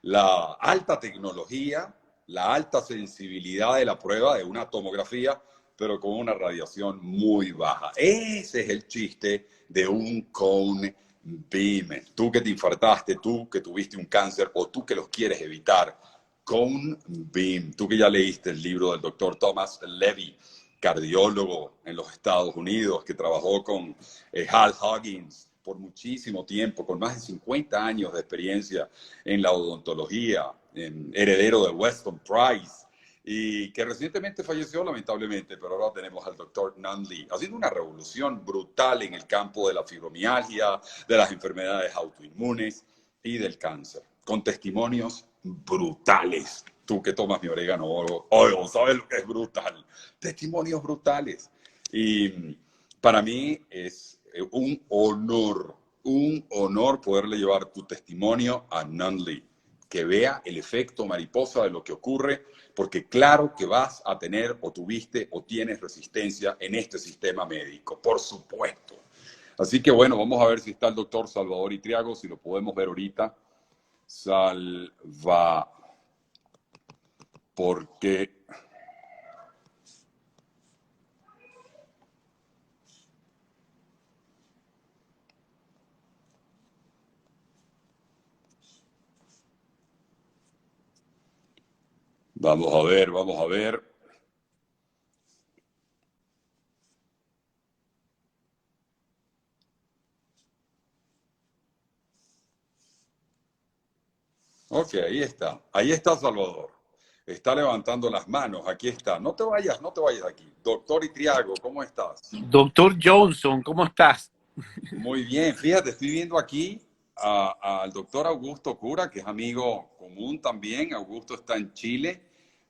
La alta tecnología, la alta sensibilidad de la prueba de una tomografía, pero con una radiación muy baja. Ese es el chiste de un cone beam. Tú que te infartaste, tú que tuviste un cáncer o tú que los quieres evitar, cone beam. Tú que ya leíste el libro del doctor Thomas Levy, cardiólogo en los Estados Unidos, que trabajó con Hal Huggins por muchísimo tiempo, con más de 50 años de experiencia en la odontología, heredero de Weston Price, y que recientemente falleció lamentablemente, pero ahora tenemos al doctor Nunley, haciendo una revolución brutal en el campo de la fibromialgia, de las enfermedades autoinmunes y del cáncer, con testimonios brutales. Tú que tomas mi orégano oil, sabes lo que es brutal. Testimonios brutales. Y para mí es un honor poderle llevar tu testimonio a Nunley, que vea el efecto mariposa de lo que ocurre, porque claro que vas a tener o tuviste o tienes resistencia en este sistema médico, por supuesto. Así que bueno, vamos a ver si está el doctor Salvador Itriago, si lo podemos ver ahorita. Salva, porque Vamos a ver, vamos a ver. Ok, ahí está. Ahí está Salvador. Está levantando las manos. Aquí está. No te vayas, no te vayas de aquí. Doctor Itriago, ¿cómo estás? Doctor Johnson, ¿cómo estás? Muy bien. Fíjate, estoy viendo aquí al doctor Augusto Cura, que es amigo común también. Augusto está en Chile.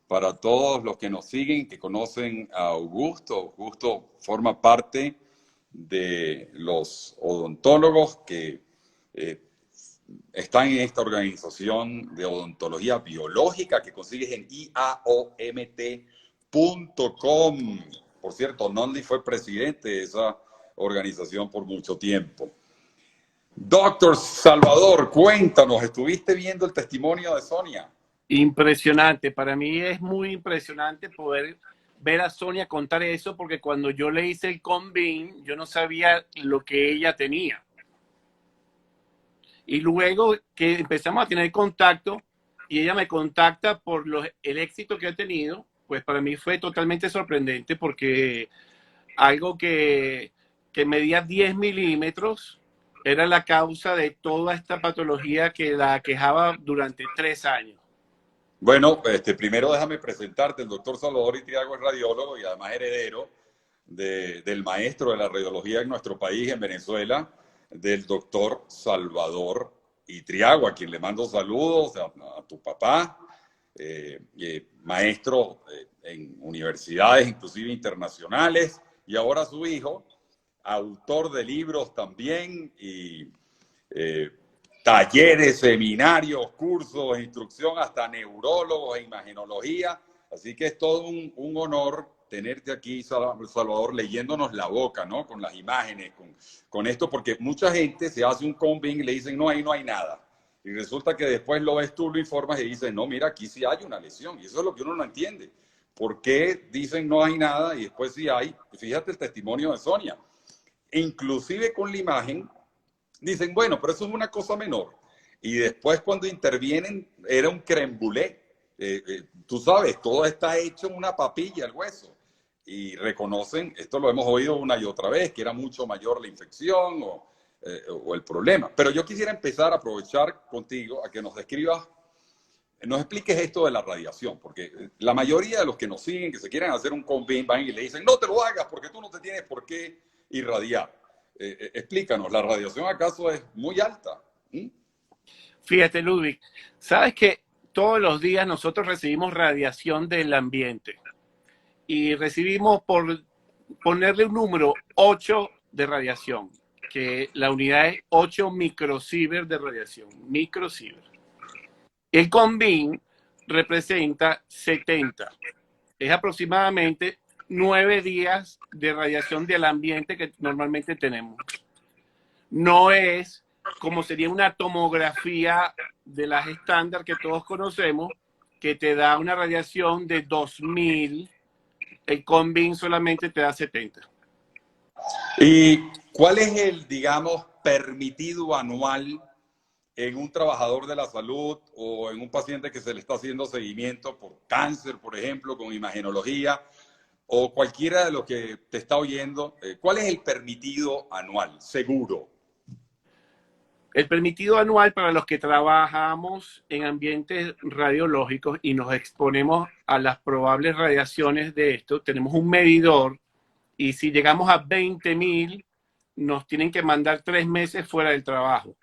Para todos los que nos siguen, que conocen a Augusto, Augusto forma parte de los odontólogos que eh, están en esta organización de odontología biológica que consigues en iaomt.com. Por cierto, Nonly fue presidente de esa organización por mucho tiempo. Doctor Salvador, cuéntanos, ¿estuviste viendo el testimonio de Sonia? Impresionante. Para mí es muy impresionante poder ver a Sonia contar eso, porque cuando yo le hice el convene, yo no sabía lo que ella tenía. Y luego que empezamos a tener contacto y ella me contacta por el éxito que ha tenido, pues para mí fue totalmente sorprendente, porque algo que medía 10 milímetros era la causa de toda esta patología que la aquejaba durante 3 años. Bueno, primero déjame presentarte. El doctor Salvador Itriago es radiólogo y además heredero del maestro de la radiología en nuestro país, en Venezuela, del doctor Salvador Itriago, a quien le mando saludos, a tu papá, maestro en universidades, inclusive internacionales, y ahora su hijo, autor de libros también y talleres, seminarios, cursos, instrucción, hasta neurólogos e imagenología. Así que es todo un honor tenerte aquí, Salvador, leyéndonos la boca, ¿no? Con las imágenes, con esto, porque mucha gente se hace un combing y le dicen, no, ahí no hay nada. Y resulta que después lo ves tú, lo informas y dices, no, mira, aquí sí hay una lesión. Y eso es lo que uno no entiende. ¿Por qué dicen no hay nada y después sí hay? Fíjate el testimonio de Sonia. Inclusive con la imagen, dicen, bueno, pero eso es una cosa menor. Y después cuando intervienen, era un crème brûlée. Tú sabes, todo está hecho en una papilla, el hueso. Y reconocen, esto lo hemos oído una y otra vez, que era mucho mayor la infección o el problema. Pero yo quisiera empezar a aprovechar contigo a que nos describas, nos expliques esto de la radiación, porque la mayoría de los que nos siguen, que se quieren hacer un convene, van y le dicen, no te lo hagas porque tú no te tienes por qué irradiar. Explícanos, ¿la radiación acaso es muy alta? Fíjate, Ludwig, sabes que todos los días nosotros recibimos radiación del ambiente y recibimos, por ponerle un número, 8 de radiación, que la unidad es 8 microsievert de radiación, microsievert. El convene representa 70. Es aproximadamente 9 días de radiación del ambiente que normalmente tenemos. No es como sería una tomografía de las estándar que todos conocemos, que te da una radiación de 2000. El convene solamente te da 70. ¿Y cuál es el, digamos, permitido anual en un trabajador de la salud o en un paciente que se le está haciendo seguimiento por cáncer, por ejemplo, con imagenología, o cualquiera de los que te está oyendo? ¿Cuál es el permitido anual seguro? El permitido anual para los que trabajamos en ambientes radiológicos y nos exponemos a las probables radiaciones de esto, tenemos un medidor, y si llegamos a 20.000, nos tienen que mandar 3 meses fuera del trabajo.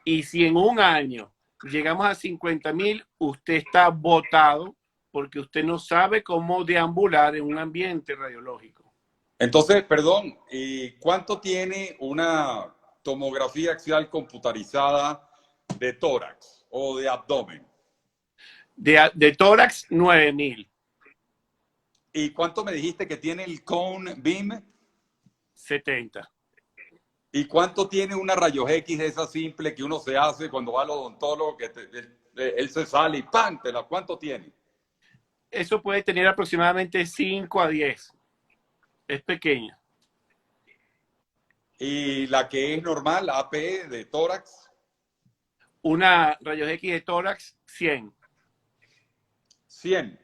Y si en un año llegamos a 50.000, usted está botado porque usted no sabe cómo deambular en un ambiente radiológico. Entonces, perdón, ¿y cuánto tiene una tomografía axial computarizada de tórax o de abdomen? De tórax, 9.000. ¿Y cuánto me dijiste que tiene el cone beam? 70. ¿Y cuánto tiene una rayos X de esa simple que uno se hace cuando va al odontólogo, que él se sale y ¡pam! ¿Cuánto tiene? Eso puede tener aproximadamente 5 a 10. Es pequeña. ¿Y la que es normal, AP de tórax? Una rayos X de tórax, 100. 100.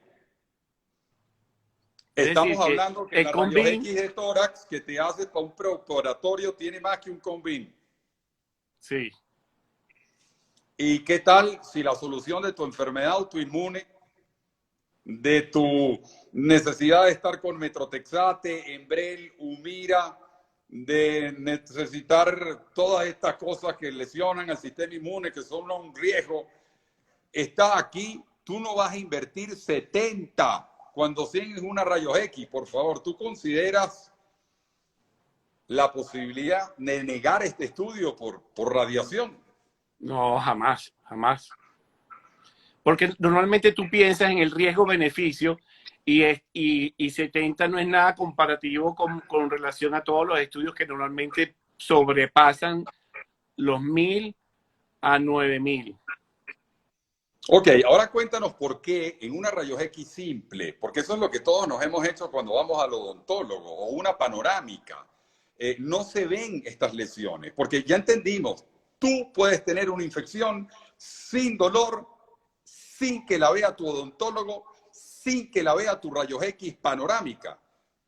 Es Estamos decir, que hablando que el la rayos Convin, X de tórax que te haces para un preoperatorio tiene más que un Convin. sí. ¿Y qué tal si la solución de tu enfermedad autoinmune, de tu necesidad de estar con Metrotexate, Enbrel, Humira, de necesitar todas estas cosas que lesionan al sistema inmune, que son un riesgo, está aquí? Tú no vas a invertir 70 cuando 100 es una rayos X, por favor. ¿Tú consideras la posibilidad de negar este estudio por radiación? No, jamás, jamás. Porque normalmente tú piensas en el riesgo-beneficio y 70 no es nada comparativo con relación a todos los estudios que normalmente sobrepasan los 1000 a 9000. Ok, ahora cuéntanos por qué en una rayos X simple, porque eso es lo que todos nos hemos hecho cuando vamos al odontólogo, o una panorámica, no se ven estas lesiones, porque ya entendimos, tú puedes tener una infección sin dolor, sin que la vea tu odontólogo, sin que la vea tu rayos X panorámica.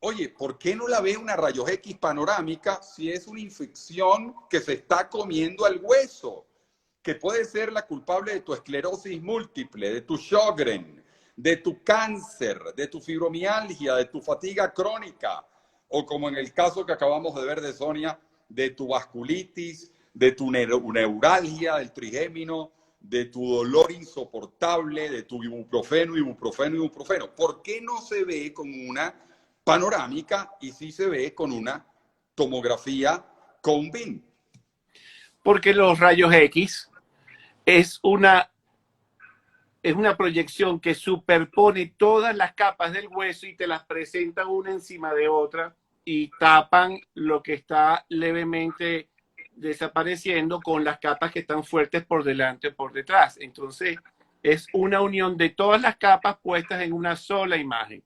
Oye, ¿por qué no la ve una rayos X panorámica si es una infección que se está comiendo al hueso? Que puede ser la culpable de tu esclerosis múltiple, de tu Sjögren, de tu cáncer, de tu fibromialgia, de tu fatiga crónica, o como en el caso que acabamos de ver de Sonia, de tu vasculitis, de tu neuralgia, del trigémino, de tu dolor insoportable, de tu ibuprofeno, ibuprofeno, ibuprofeno. ¿Por qué no se ve con una panorámica y sí se ve con una tomografía Convin? Porque los rayos X es una proyección que superpone todas las capas del hueso y te las presenta una encima de otra y tapan lo que está levemente desapareciendo con las capas que están fuertes por delante o por detrás. Entonces, es una unión de todas las capas puestas en una sola imagen.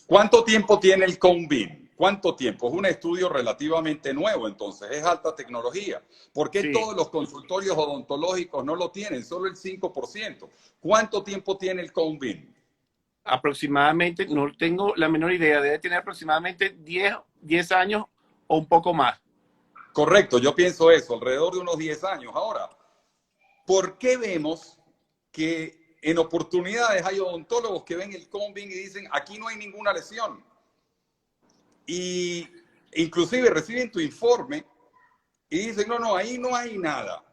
¿Cuánto tiempo tiene el Convin? ¿Cuánto tiempo? Es un estudio relativamente nuevo, entonces es alta tecnología. ¿Por qué Sí. todos los consultorios odontológicos no lo tienen? Solo el 5%. ¿Cuánto tiempo tiene el Convin? Aproximadamente, no tengo la menor idea, debe tener aproximadamente 10 años o un poco más. Correcto, yo pienso eso, alrededor de unos 10 años. Ahora, ¿por qué vemos que en oportunidades hay odontólogos que ven el Convin y dicen, aquí no hay ninguna lesión? Y inclusive reciben tu informe y dicen, no, ahí no hay nada.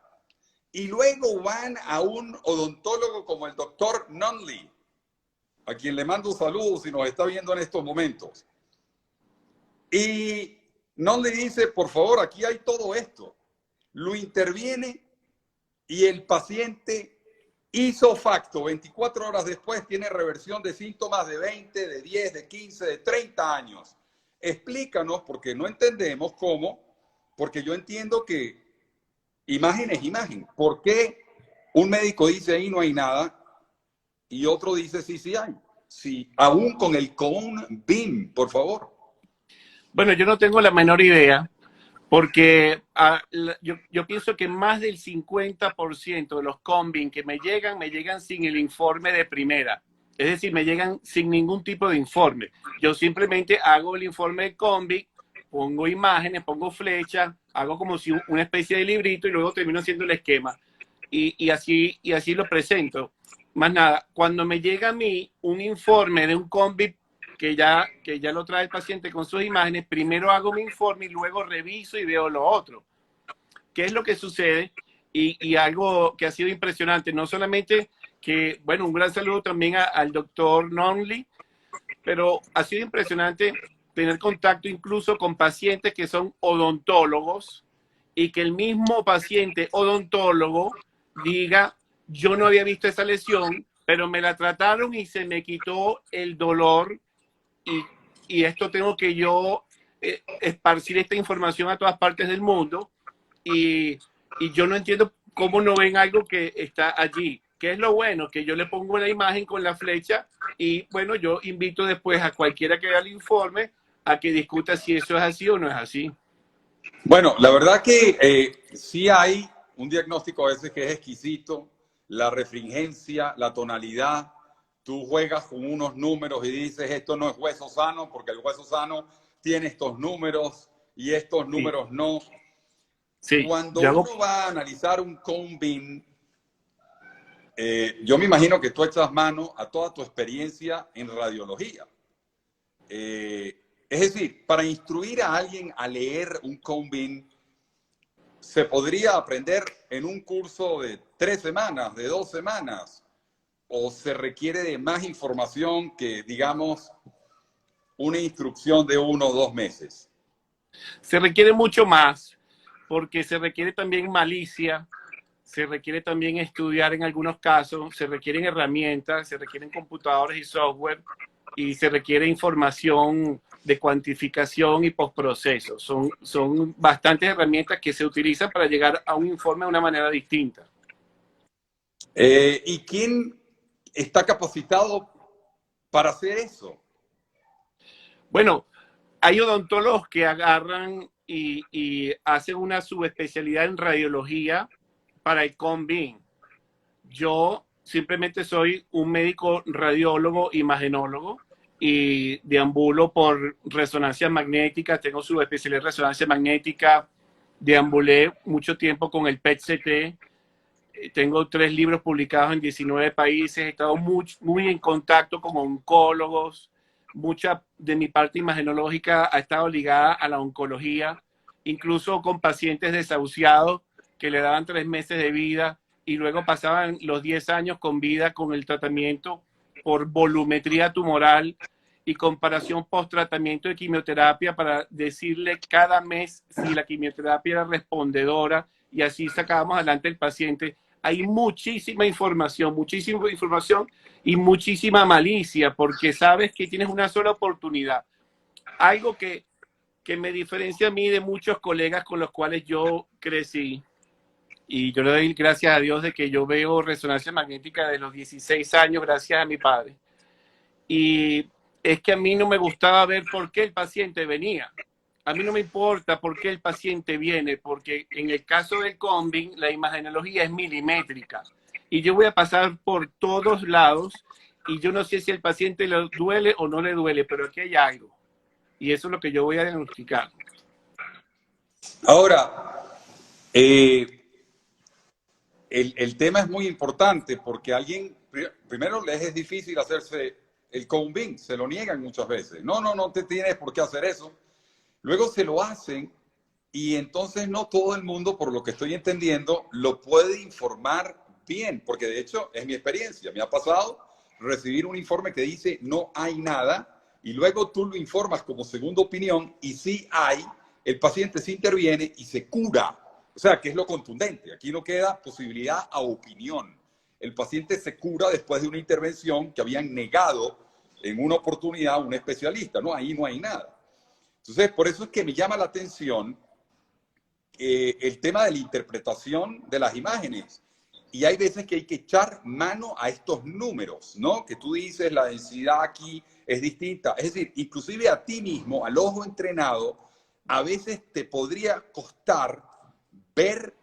Y luego van a un odontólogo como el doctor Nunley, a quien le mando saludos si nos está viendo en estos momentos. Y Nunley dice, por favor, aquí hay todo esto. Lo interviene y el paciente hizo facto. 24 horas después tiene reversión de síntomas de 20, de 10, de 15, de 30 años. Explícanos, porque no entendemos cómo, porque yo entiendo que imagen es imagen. ¿Por qué un médico dice ahí no hay nada y otro dice sí hay? Sí, aún con el Convin, por favor. Bueno, yo no tengo la menor idea, porque yo pienso que más del 50% de los Convin que me llegan sin el informe de primera. Es decir, me llegan sin ningún tipo de informe. Yo simplemente hago el informe de Convin, pongo imágenes, pongo flechas, hago como si una especie de librito y luego termino haciendo el esquema. Y así lo presento. Más nada, cuando me llega a mí un informe de un Convin que ya lo trae el paciente con sus imágenes, primero hago mi informe y luego reviso y veo lo otro. ¿Qué es lo que sucede? Y algo que ha sido impresionante, no solamente que, bueno, un gran saludo también al doctor Nunley, pero ha sido impresionante tener contacto incluso con pacientes que son odontólogos y que el mismo paciente odontólogo diga, yo no había visto esa lesión, pero me la trataron y se me quitó el dolor y esto tengo que yo esparcir esta información a todas partes del mundo y yo no entiendo cómo no ven algo que está allí. ¿Qué es lo bueno? Que yo le pongo la imagen con la flecha y bueno, yo invito después a cualquiera que vea el informe a que discuta si eso es así o no es así. Bueno, la verdad que sí hay un diagnóstico a veces que es exquisito, la refringencia, la tonalidad, tú juegas con unos números y dices, esto no es hueso sano porque el hueso sano tiene estos números y estos Sí, números no. sí, Cuando yo hago, uno va a analizar un cone beam, yo me imagino que tú echas mano a toda tu experiencia en radiología. Es decir, para instruir a alguien a leer un cone beam, se podría aprender en un curso de 3 semanas, de 2 semanas, o se requiere de más información que, digamos, una instrucción de 1 o 2 meses. se requiere mucho más, porque se requiere también malicia, se requiere también estudiar en algunos casos, se requieren herramientas, se requieren computadores y software, y se requiere información de cuantificación y postproceso. Son bastantes herramientas que se utilizan para llegar a un informe de una manera distinta. ¿Y quién está capacitado para hacer eso? Bueno, hay odontólogos que agarran y hacen una subespecialidad en radiología para el CONBIN. Yo simplemente soy un médico radiólogo, imagenólogo, y deambulo por resonancia magnética, tengo su especialidad en resonancia magnética, deambulé mucho tiempo con el PET-CT, tengo 3 libros publicados en 19 países, he estado muy en contacto con oncólogos, mucha de mi parte imagenológica ha estado ligada a la oncología, incluso con pacientes desahuciados que le daban 3 meses de vida y luego pasaban los 10 años con vida con el tratamiento por volumetría tumoral y comparación post-tratamiento de quimioterapia para decirle cada mes si la quimioterapia era respondedora y así sacábamos adelante el paciente. Hay muchísima información y muchísima malicia porque sabes que tienes una sola oportunidad. Algo que me diferencia a mí de muchos colegas con los cuales yo crecí. Y yo le doy gracias a Dios de que yo veo resonancia magnética de los 16 años gracias a mi padre. Y es que a mí no me gustaba ver por qué el paciente venía. A mí no me importa por qué el paciente viene, porque en el caso del CONBIN, la imagenología es milimétrica. Y yo voy a pasar por todos lados y yo no sé si al paciente le duele o no le duele, pero aquí hay algo. Y eso es lo que yo voy a diagnosticar. Ahora, el tema es muy importante porque alguien, primero les es difícil hacerse el cone beam, se lo niegan muchas veces. No, no, no te tienes por qué hacer eso. Luego se lo hacen y entonces no todo el mundo, por lo que estoy entendiendo, lo puede informar bien, porque de hecho es mi experiencia. Me ha pasado recibir un informe que dice no hay nada y luego tú lo informas como segunda opinión y sí hay, el paciente se interviene y se cura. O sea, que es lo contundente. Aquí no queda posibilidad a opinión. El paciente se cura después de una intervención que habían negado en una oportunidad a un especialista. No, ahí no hay nada. Entonces, por eso es que me llama la atención el tema de la interpretación de las imágenes. Y hay veces que hay que echar mano a estos números, ¿no? Que tú dices, la densidad aquí es distinta. Es decir, inclusive a ti mismo, al ojo entrenado, a veces te podría costar ver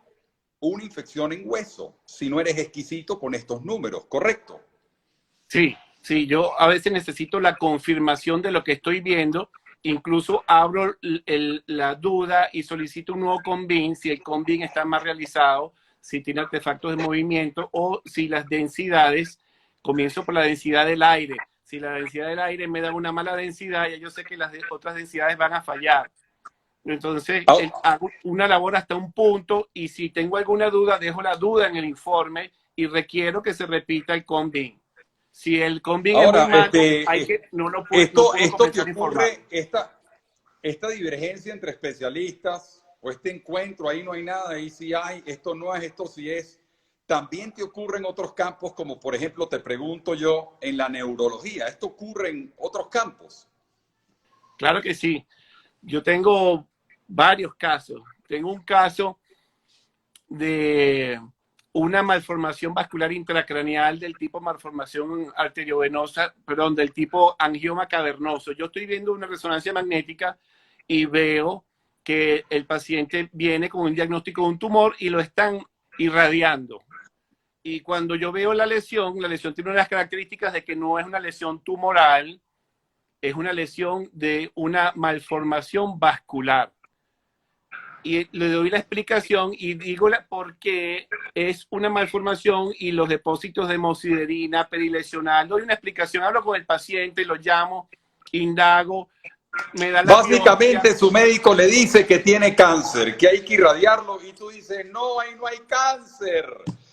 una infección en hueso si no eres exquisito con estos números, ¿correcto? Sí, sí, yo a veces necesito la confirmación de lo que estoy viendo. Incluso abro la duda y solicito un nuevo CONBIN si el CONBIN está mal realizado, si tiene artefactos de movimiento o si las densidades, comienzo por la densidad del aire. Si la densidad del aire me da una mala densidad, ya yo sé que las otras densidades van a fallar. Entonces, hago una labor hasta un punto y si tengo alguna duda, dejo la duda en el informe y requiero que se repita el CONBIN. Si el CONBIN es muy Ahora, malo, no lo puedo, no puedo esto que comenzar a informar. ocurre, esta divergencia entre especialistas o este encuentro, ahí no hay nada, ahí sí hay, esto no es, esto sí es, también te ocurre en otros campos, como por ejemplo, te pregunto yo, en la neurología. ¿Esto ocurre en otros campos? Claro que sí. Yo tengo varios casos. Tengo un caso de una malformación vascular intracraneal del tipo malformación arteriovenosa, perdón, del tipo angioma cavernoso. Yo estoy viendo una resonancia magnética y veo que el paciente viene con un diagnóstico de un tumor y lo están irradiando. Y cuando yo veo la lesión tiene unas características de que no es una lesión tumoral, es una lesión de una malformación vascular. Y le doy la explicación y digo por qué es una malformación y los depósitos de hemosiderina perilesional. Doy una explicación, hablo con el paciente, lo llamo, indago, me da la Básicamente biopsia. su médico le dice que tiene cáncer, que hay que irradiarlo y tú dices, no, ahí no hay cáncer.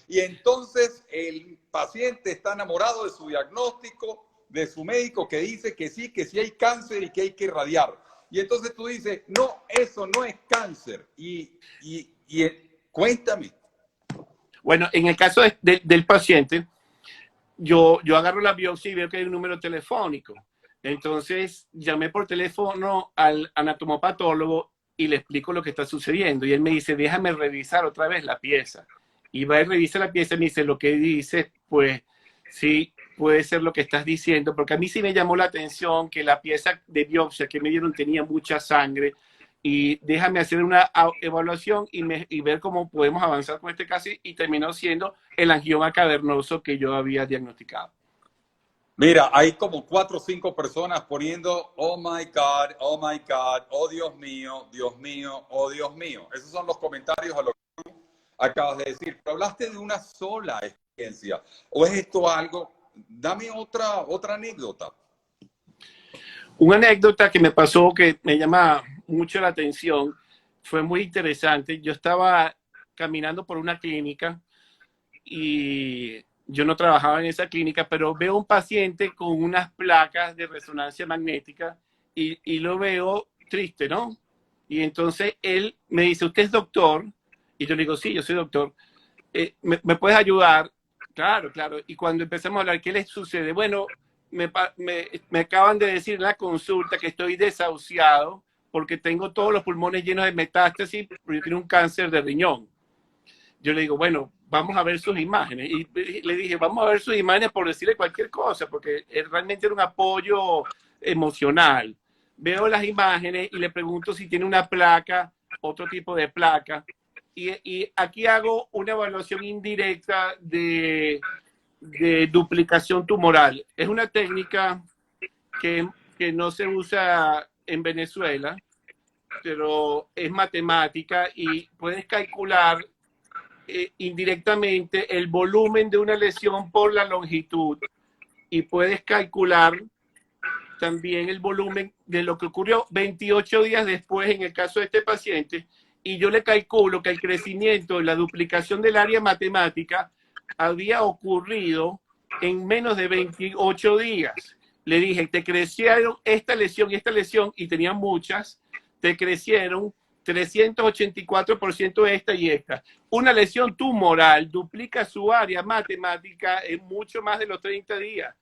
Y entonces el paciente está enamorado de su diagnóstico, de su médico que dice que sí hay cáncer y que hay que irradiar. Y entonces tú dices, no, eso no es cáncer. Cuéntame. Bueno, en el caso del paciente, yo agarro la biopsia y veo que hay un número telefónico. Entonces llamé por teléfono al anatomopatólogo y le explico lo que está sucediendo. Y él me dice, déjame revisar otra vez la pieza. Y va y revisa la pieza y me dice, lo que dice, pues sí, puede ser lo que estás diciendo, porque a mí sí me llamó la atención que la pieza de biopsia que me dieron tenía mucha sangre. Y déjame hacer una evaluación y ver cómo podemos avanzar con este caso, y terminó siendo el angioma cavernoso que yo había diagnosticado. Mira, hay como 4 o 5 personas poniendo, oh my God, oh Dios mío, oh Dios mío. Esos son los comentarios a lo que tú acabas de decir. Pero hablaste de una sola experiencia. ¿O es esto algo? Dame otra anécdota. Una anécdota que me pasó que me llama mucho la atención, fue muy interesante. Yo estaba caminando por una clínica y yo no trabajaba en esa clínica, pero veo un paciente con unas placas de resonancia magnética y lo veo triste, ¿no? Y entonces él me dice, ¿usted es doctor? Y yo le digo, sí, yo soy doctor. ¿Me puedes ayudar? Claro, claro. Y cuando empezamos a hablar, ¿qué les sucede? Bueno, me acaban de decir en la consulta que estoy desahuciado porque tengo todos los pulmones llenos de metástasis, porque yo tengo un cáncer de riñón. Yo le digo, bueno, vamos a ver sus imágenes. Y le dije, vamos a ver sus imágenes por decirle cualquier cosa, porque realmente era un apoyo emocional. Veo las imágenes y le pregunto si tiene una placa, otro tipo de placa. Y aquí hago una evaluación indirecta de duplicación tumoral. Es una técnica que no se usa en Venezuela, pero es matemática y puedes calcular indirectamente el volumen de una lesión por la longitud y puedes calcular también el volumen de lo que ocurrió 28 días después en el caso de este paciente, y yo le calculo que el crecimiento, la duplicación del área matemática había ocurrido en menos de 28 días. Le dije, te crecieron esta lesión y esta lesión, y tenía muchas, te crecieron 384% esta y esta. Una lesión tumoral duplica su área matemática en mucho más de los 30 días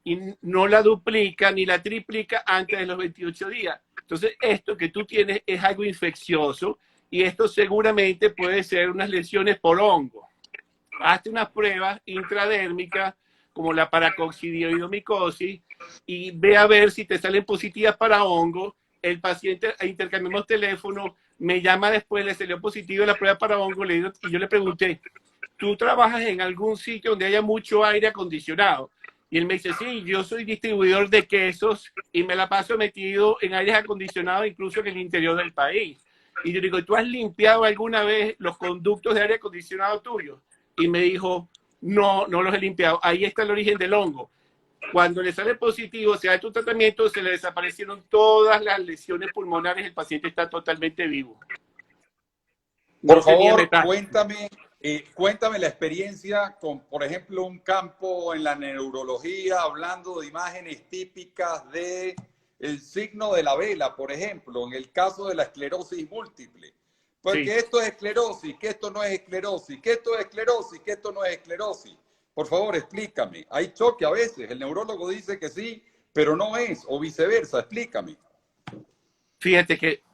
y no la duplica ni la triplica antes de los 28 días. Entonces, esto que tú tienes es algo infeccioso y esto seguramente puede ser unas lesiones por hongo. Hazte unas pruebas intradérmicas como la paracoccidioidomicosis y ve a ver si te salen positivas para hongo. El paciente, intercambiamos teléfono, me llama después, le salió positivo la prueba para hongo, y yo le pregunté, ¿tú trabajas en algún sitio donde haya mucho aire acondicionado? Y él me dice, sí, yo soy distribuidor de quesos y me la paso metido en aires acondicionados, incluso en el interior del país. Y yo digo, ¿tú has limpiado alguna vez los conductos de aire acondicionado tuyos? Y me dijo, no, no los he limpiado. Ahí está el origen del hongo. Cuando le sale positivo, se da tu tratamiento, se le desaparecieron todas las lesiones pulmonares, el paciente está totalmente vivo. Por favor, cuéntame la experiencia con, por ejemplo, un campo en la neurología, hablando de imágenes típicas de el signo de la vela, por ejemplo, en el caso de la esclerosis múltiple. Porque sí, esto es esclerosis, que esto no es esclerosis, que esto es esclerosis, que esto no es esclerosis. Por favor, explícame. Hay choque a veces. El neurólogo dice que sí, pero no es, o viceversa. Explícame. Fíjate que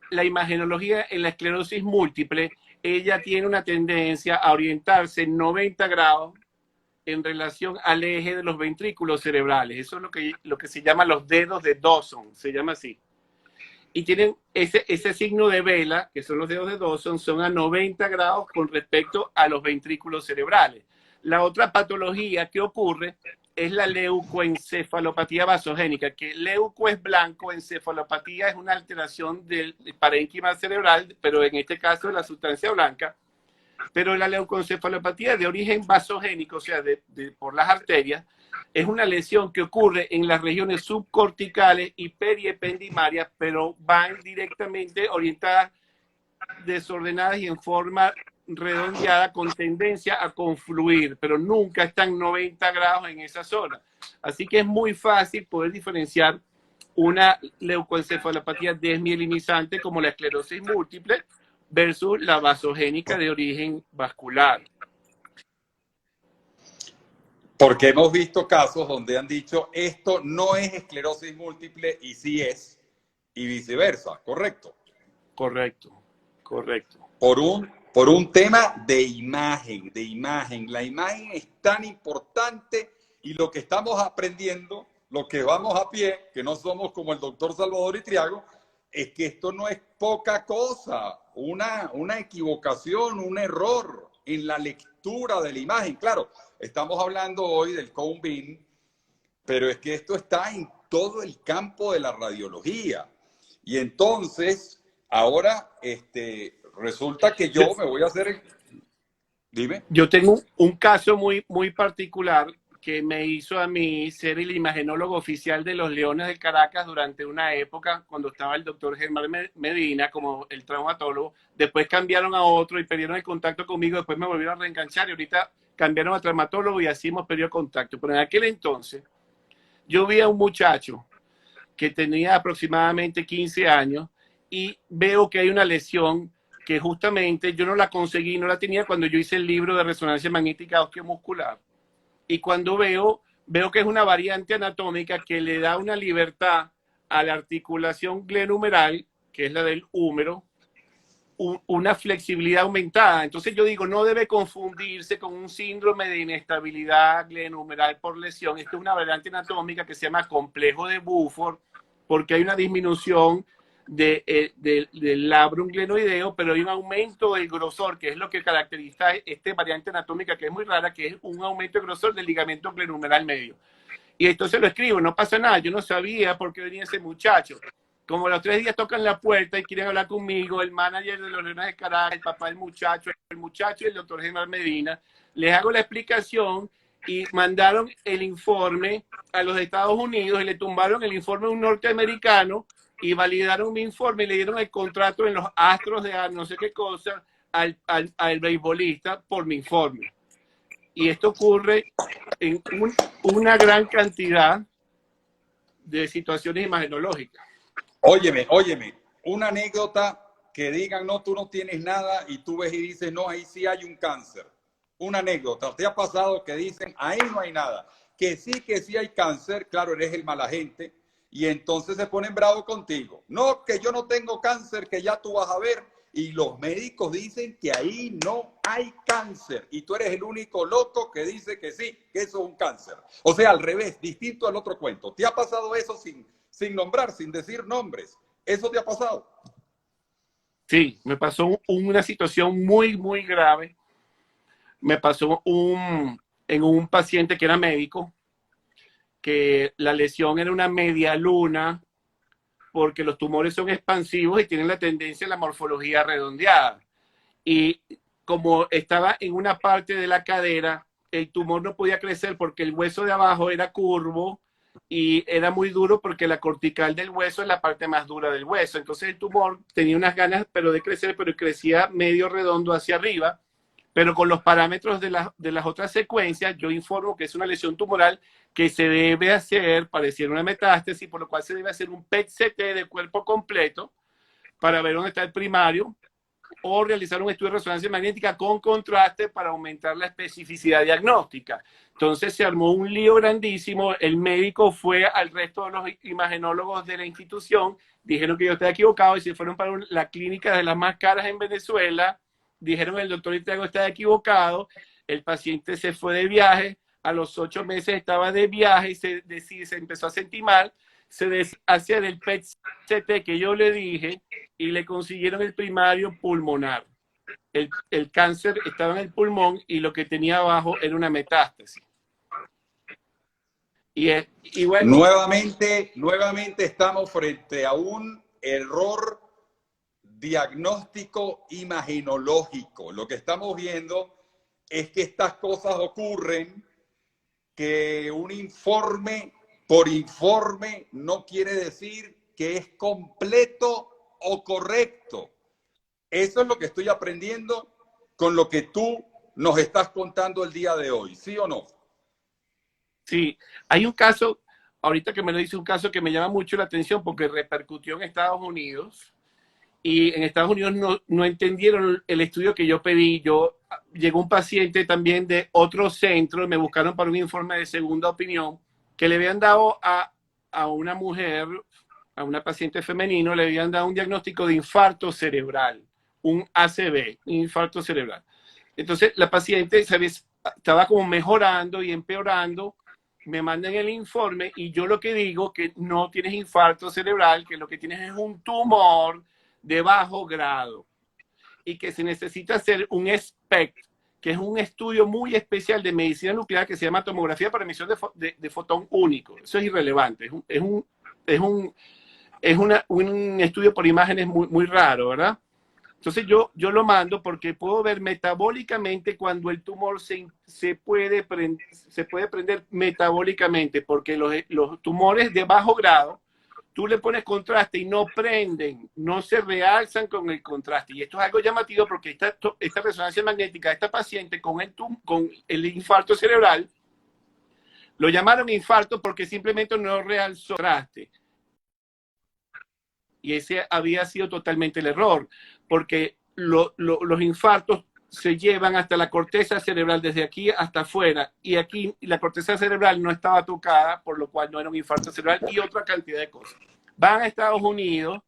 la imagenología en la esclerosis múltiple, ella tiene una tendencia a orientarse en 90 grados en relación al eje de los ventrículos cerebrales. Eso es lo que se llama los dedos de Dawson, se llama así. y tienen ese signo de vela, que son los dedos de Dawson, son a 90 grados con respecto a los ventrículos cerebrales. La otra patología que ocurre es la leucoencefalopatía vasogénica, que leuco es blanco, encefalopatía es una alteración del parénquima cerebral, pero en este caso es la sustancia blanca. Pero la leucoencefalopatía de origen vasogénico, o sea, por las arterias, es una lesión que ocurre en las regiones subcorticales y periependimarias, pero van directamente orientadas, desordenadas y en forma redondeada con tendencia a confluir, pero nunca están 90 grados en esa zona. Así que es muy fácil poder diferenciar una leucoencefalopatía desmielinizante como la esclerosis múltiple versus la vasogénica de origen vascular. Porque hemos visto casos donde han dicho esto no es esclerosis múltiple y sí es, y viceversa, ¿correcto? Correcto, correcto. Por un tema de imagen, de imagen. La imagen es tan importante y lo que estamos aprendiendo, lo que vamos a pie, que no somos como el doctor Salvador Itriago, es que esto no es poca cosa, una equivocación, un error en la lectura de la imagen. Claro, estamos hablando hoy del cone beam, pero es que esto está en todo el campo de la radiología. Y entonces, ahora, resulta que yo me voy a hacer... Dime. Yo tengo un caso muy, muy particular que me hizo a mí ser el imagenólogo oficial de los Leones de Caracas durante una época cuando estaba el doctor Germán Medina como el traumatólogo. Después cambiaron a otro y perdieron el contacto conmigo. Después me volvieron a reenganchar y ahorita cambiaron a traumatólogo y así hemos perdido contacto. Pero en aquel entonces yo vi a un muchacho que tenía aproximadamente 15 años y veo que hay una lesión que justamente yo no la conseguí, no la tenía cuando yo hice el libro de resonancia magnética osteomuscular. Y cuando veo que es una variante anatómica que le da una libertad a la articulación glenumeral, que es la del húmero, una flexibilidad aumentada. Entonces yo digo, no debe confundirse con un síndrome de inestabilidad glenumeral por lesión. Esto es una variante anatómica que se llama complejo de Buford, porque hay una disminución del labrum glenoideo, pero hay un aumento del grosor, que es lo que caracteriza esta variante anatómica, que es muy rara, que es un aumento de grosor del ligamento glenumeral medio. Y entonces lo escribo, no pasa nada, yo no sabía por qué venía ese muchacho. Como a los 3 días tocan la puerta y quieren hablar conmigo, el manager de los Leones de Caracas, el papá del muchacho, y el doctor Germán Medina, les hago la explicación y mandaron el informe a los Estados Unidos y le tumbaron el informe a un norteamericano y validaron mi informe y le dieron el contrato en los Astros de no sé qué cosa al beisbolista por mi informe. Y esto ocurre en una gran cantidad de situaciones imagenológicas. Óyeme, una anécdota que digan, no, tú no tienes nada y tú ves y dices, no, ahí sí hay un cáncer. Una anécdota, ¿te ha pasado que dicen, ahí no hay nada? Que sí hay cáncer, claro, eres el mala gente, y entonces se ponen bravos contigo. No, que yo no tengo cáncer, que ya tú vas a ver, y los médicos dicen que ahí no hay cáncer, y tú eres el único loco que dice que sí, que eso es un cáncer. O sea, al revés, distinto al otro cuento. ¿Te ha pasado eso sin nombrar, sin decir nombres? ¿Eso te ha pasado? Sí, me pasó una situación muy, muy grave. Me pasó en un paciente que era médico, que la lesión era una media luna, porque los tumores son expansivos y tienen la tendencia a la morfología redondeada. Y como estaba en una parte de la cadera, el tumor no podía crecer porque el hueso de abajo era curvo y era muy duro porque la cortical del hueso es la parte más dura del hueso. Entonces el tumor tenía unas ganas de crecer, pero crecía medio redondo hacia arriba. Pero con los parámetros de las otras secuencias, yo informo que es una lesión tumoral que se debe hacer, pareciera una metástasis, por lo cual se debe hacer un PET-CT de cuerpo completo para ver dónde está el primario o realizar un estudio de resonancia magnética con contraste para aumentar la especificidad diagnóstica. Entonces se armó un lío grandísimo, el médico fue al resto de los imagenólogos de la institución, dijeron que yo estaba equivocado y se fueron para la clínica de las más caras en Venezuela, dijeron el doctor Itriago está equivocado, el paciente se fue de viaje, a los 8 meses estaba de viaje y se empezó a sentir mal, se deshacía del PET-CT que yo le dije y le consiguieron el primario pulmonar. El cáncer estaba en el pulmón y lo que tenía abajo era una metástasis. Y bueno, nuevamente estamos frente a un error diagnóstico imaginológico. Lo que estamos viendo es que estas cosas ocurren, que un informe por informe no quiere decir que es completo o correcto. Eso es lo que estoy aprendiendo con lo que tú nos estás contando el día de hoy, ¿sí o no? sí, hay un caso, ahorita que me lo dice, un caso que me llama mucho la atención porque repercutió en Estados Unidos y en Estados Unidos no entendieron el estudio que yo pedí. Llegó un paciente también de otro centro, me buscaron para un informe de segunda opinión que le habían dado a una mujer, a una paciente femenino, le habían dado un diagnóstico de infarto cerebral, un ACV, un infarto cerebral. Entonces la paciente estaba como mejorando y empeorando, me mandan el informe y yo lo que digo que no tienes infarto cerebral, que lo que tienes es un tumor de bajo grado y que se necesita hacer un SPECT, que es un estudio muy especial de medicina nuclear que se llama tomografía por emisión de fotón único. Eso es irrelevante, es un estudio por imágenes muy raro, ¿verdad? Entonces yo lo mando porque puedo ver metabólicamente cuando el tumor se puede prender metabólicamente, porque los tumores de bajo grado, tú le pones contraste y no prenden, no se realzan con el contraste. Y esto es algo llamativo porque esta resonancia magnética de esta paciente con el infarto cerebral, lo llamaron infarto porque simplemente no realzó contraste. Y ese había sido totalmente el error, porque los infartos se llevan hasta la corteza cerebral, desde aquí hasta afuera, y aquí la corteza cerebral no estaba tocada, por lo cual no era un infarto cerebral, y otra cantidad de cosas. Van a Estados Unidos,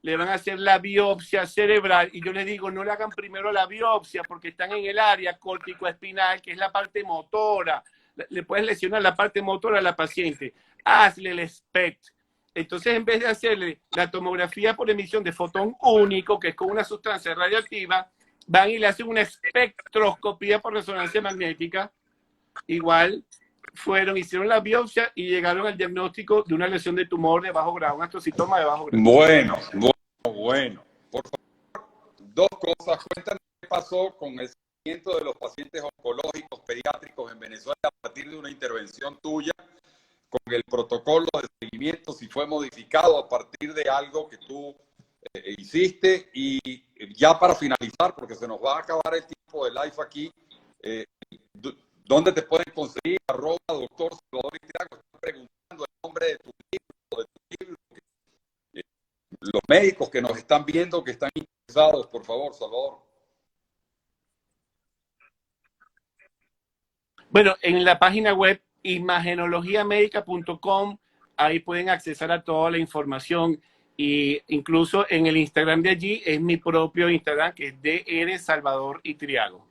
le van a hacer la biopsia cerebral, y yo les digo, no le hagan primero la biopsia, porque están en el área córtico-espinal, que es la parte motora. Le puedes lesionar la parte motora a la paciente. Hazle el SPECT. Entonces, en vez de hacerle la tomografía por emisión de fotón único, que es con una sustancia radioactiva, van y le hacen una espectroscopía por resonancia magnética. Igual hicieron la biopsia y llegaron al diagnóstico de una lesión de tumor de bajo grado, un astrocitoma de bajo grado. Bueno. Por favor, dos cosas. Cuéntanos qué pasó con el seguimiento de los pacientes oncológicos pediátricos en Venezuela a partir de una intervención tuya, con el protocolo de seguimiento, si fue modificado a partir de algo que tú hiciste. Y ya para finalizar, porque se nos va a acabar el tiempo de live aquí, ¿dónde te pueden conseguir? @doctor Salvador Itriago. Están preguntando el nombre de tu libro. Los médicos que nos están viendo, que están interesados, por favor, Salvador. Bueno, en la página web imagenologiamedica.com, ahí pueden accesar a toda la información, y incluso en el Instagram de allí es mi propio Instagram, que es DR Salvador Itriago.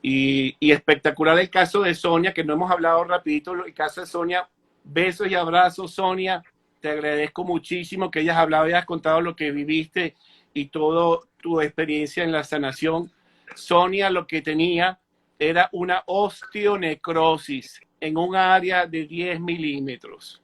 Y espectacular el caso de Sonia, que no hemos hablado rapidito, el caso de Sonia. Besos y abrazos, Sonia. Te agradezco muchísimo que hayas hablado y hayas contado lo que viviste y toda tu experiencia en la sanación. Sonia lo que tenía era una osteonecrosis en un área de 10 milímetros.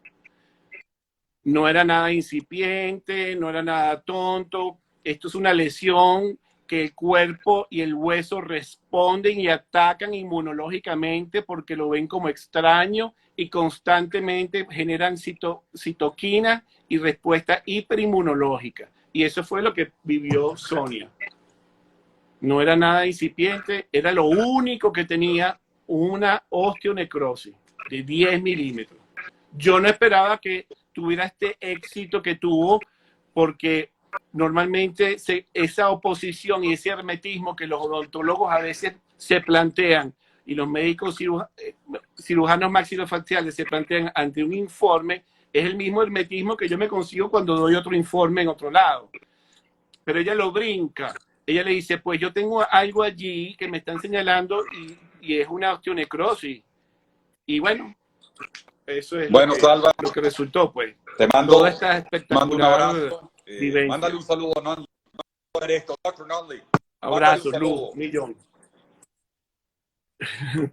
No era nada incipiente, no era nada tonto. Esto es una lesión que el cuerpo y el hueso responden y atacan inmunológicamente porque lo ven como extraño y constantemente generan citoquina y respuesta hiperinmunológica. Y eso fue lo que vivió Sonia. No era nada incipiente, era lo único que tenía, una osteonecrosis de 10 milímetros. Yo no esperaba que tuviera este éxito que tuvo, porque normalmente esa oposición y ese hermetismo que los odontólogos a veces se plantean y los médicos cirujanos maxilofaciales se plantean ante un informe, es el mismo hermetismo que yo me consigo cuando doy otro informe en otro lado. Pero ella lo brinca. Ella le dice, pues yo tengo algo allí que me están señalando y es una osteonecrosis. Y bueno, Eso es Bueno, Salva, lo que resultó, pues. te Toda esta mando un espectacular abrazo. vivencia. Mándale un saludo a Nonly. No ver esto, Dr. Nonly. Mándale un Abrazos, Luz, saludo. millón.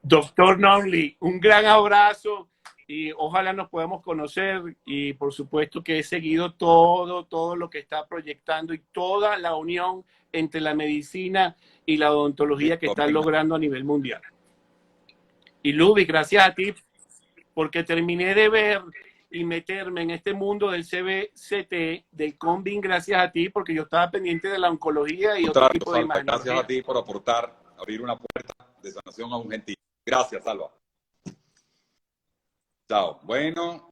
Doctor Nonly, un gran abrazo y ojalá nos podamos conocer y por supuesto que he seguido todo lo que está proyectando y toda la unión entre la medicina y la odontología que están logrando a nivel mundial. Y Ludwig, gracias a ti porque terminé de ver y meterme en este mundo del CBCT, del Combin, gracias a ti, porque yo estaba pendiente de la oncología y otro tipo de imagen. Gracias a ti por aportar, abrir una puerta de sanación a un gentil. Gracias, Salva. Chao. Bueno.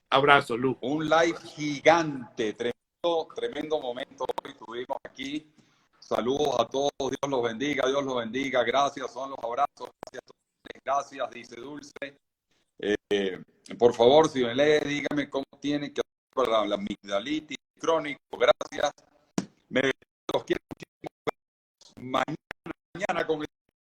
Abrazo, Lu. Un live gigante, tremendo momento hoy tuvimos aquí. Saludos a todos, Dios los bendiga, Dios los bendiga. Gracias, son los abrazos, gracias, dice Dulce. Por favor, si me lee, dígame cómo tiene que hacer para la amigdalitis crónico. Gracias. Me los quiero mañana con el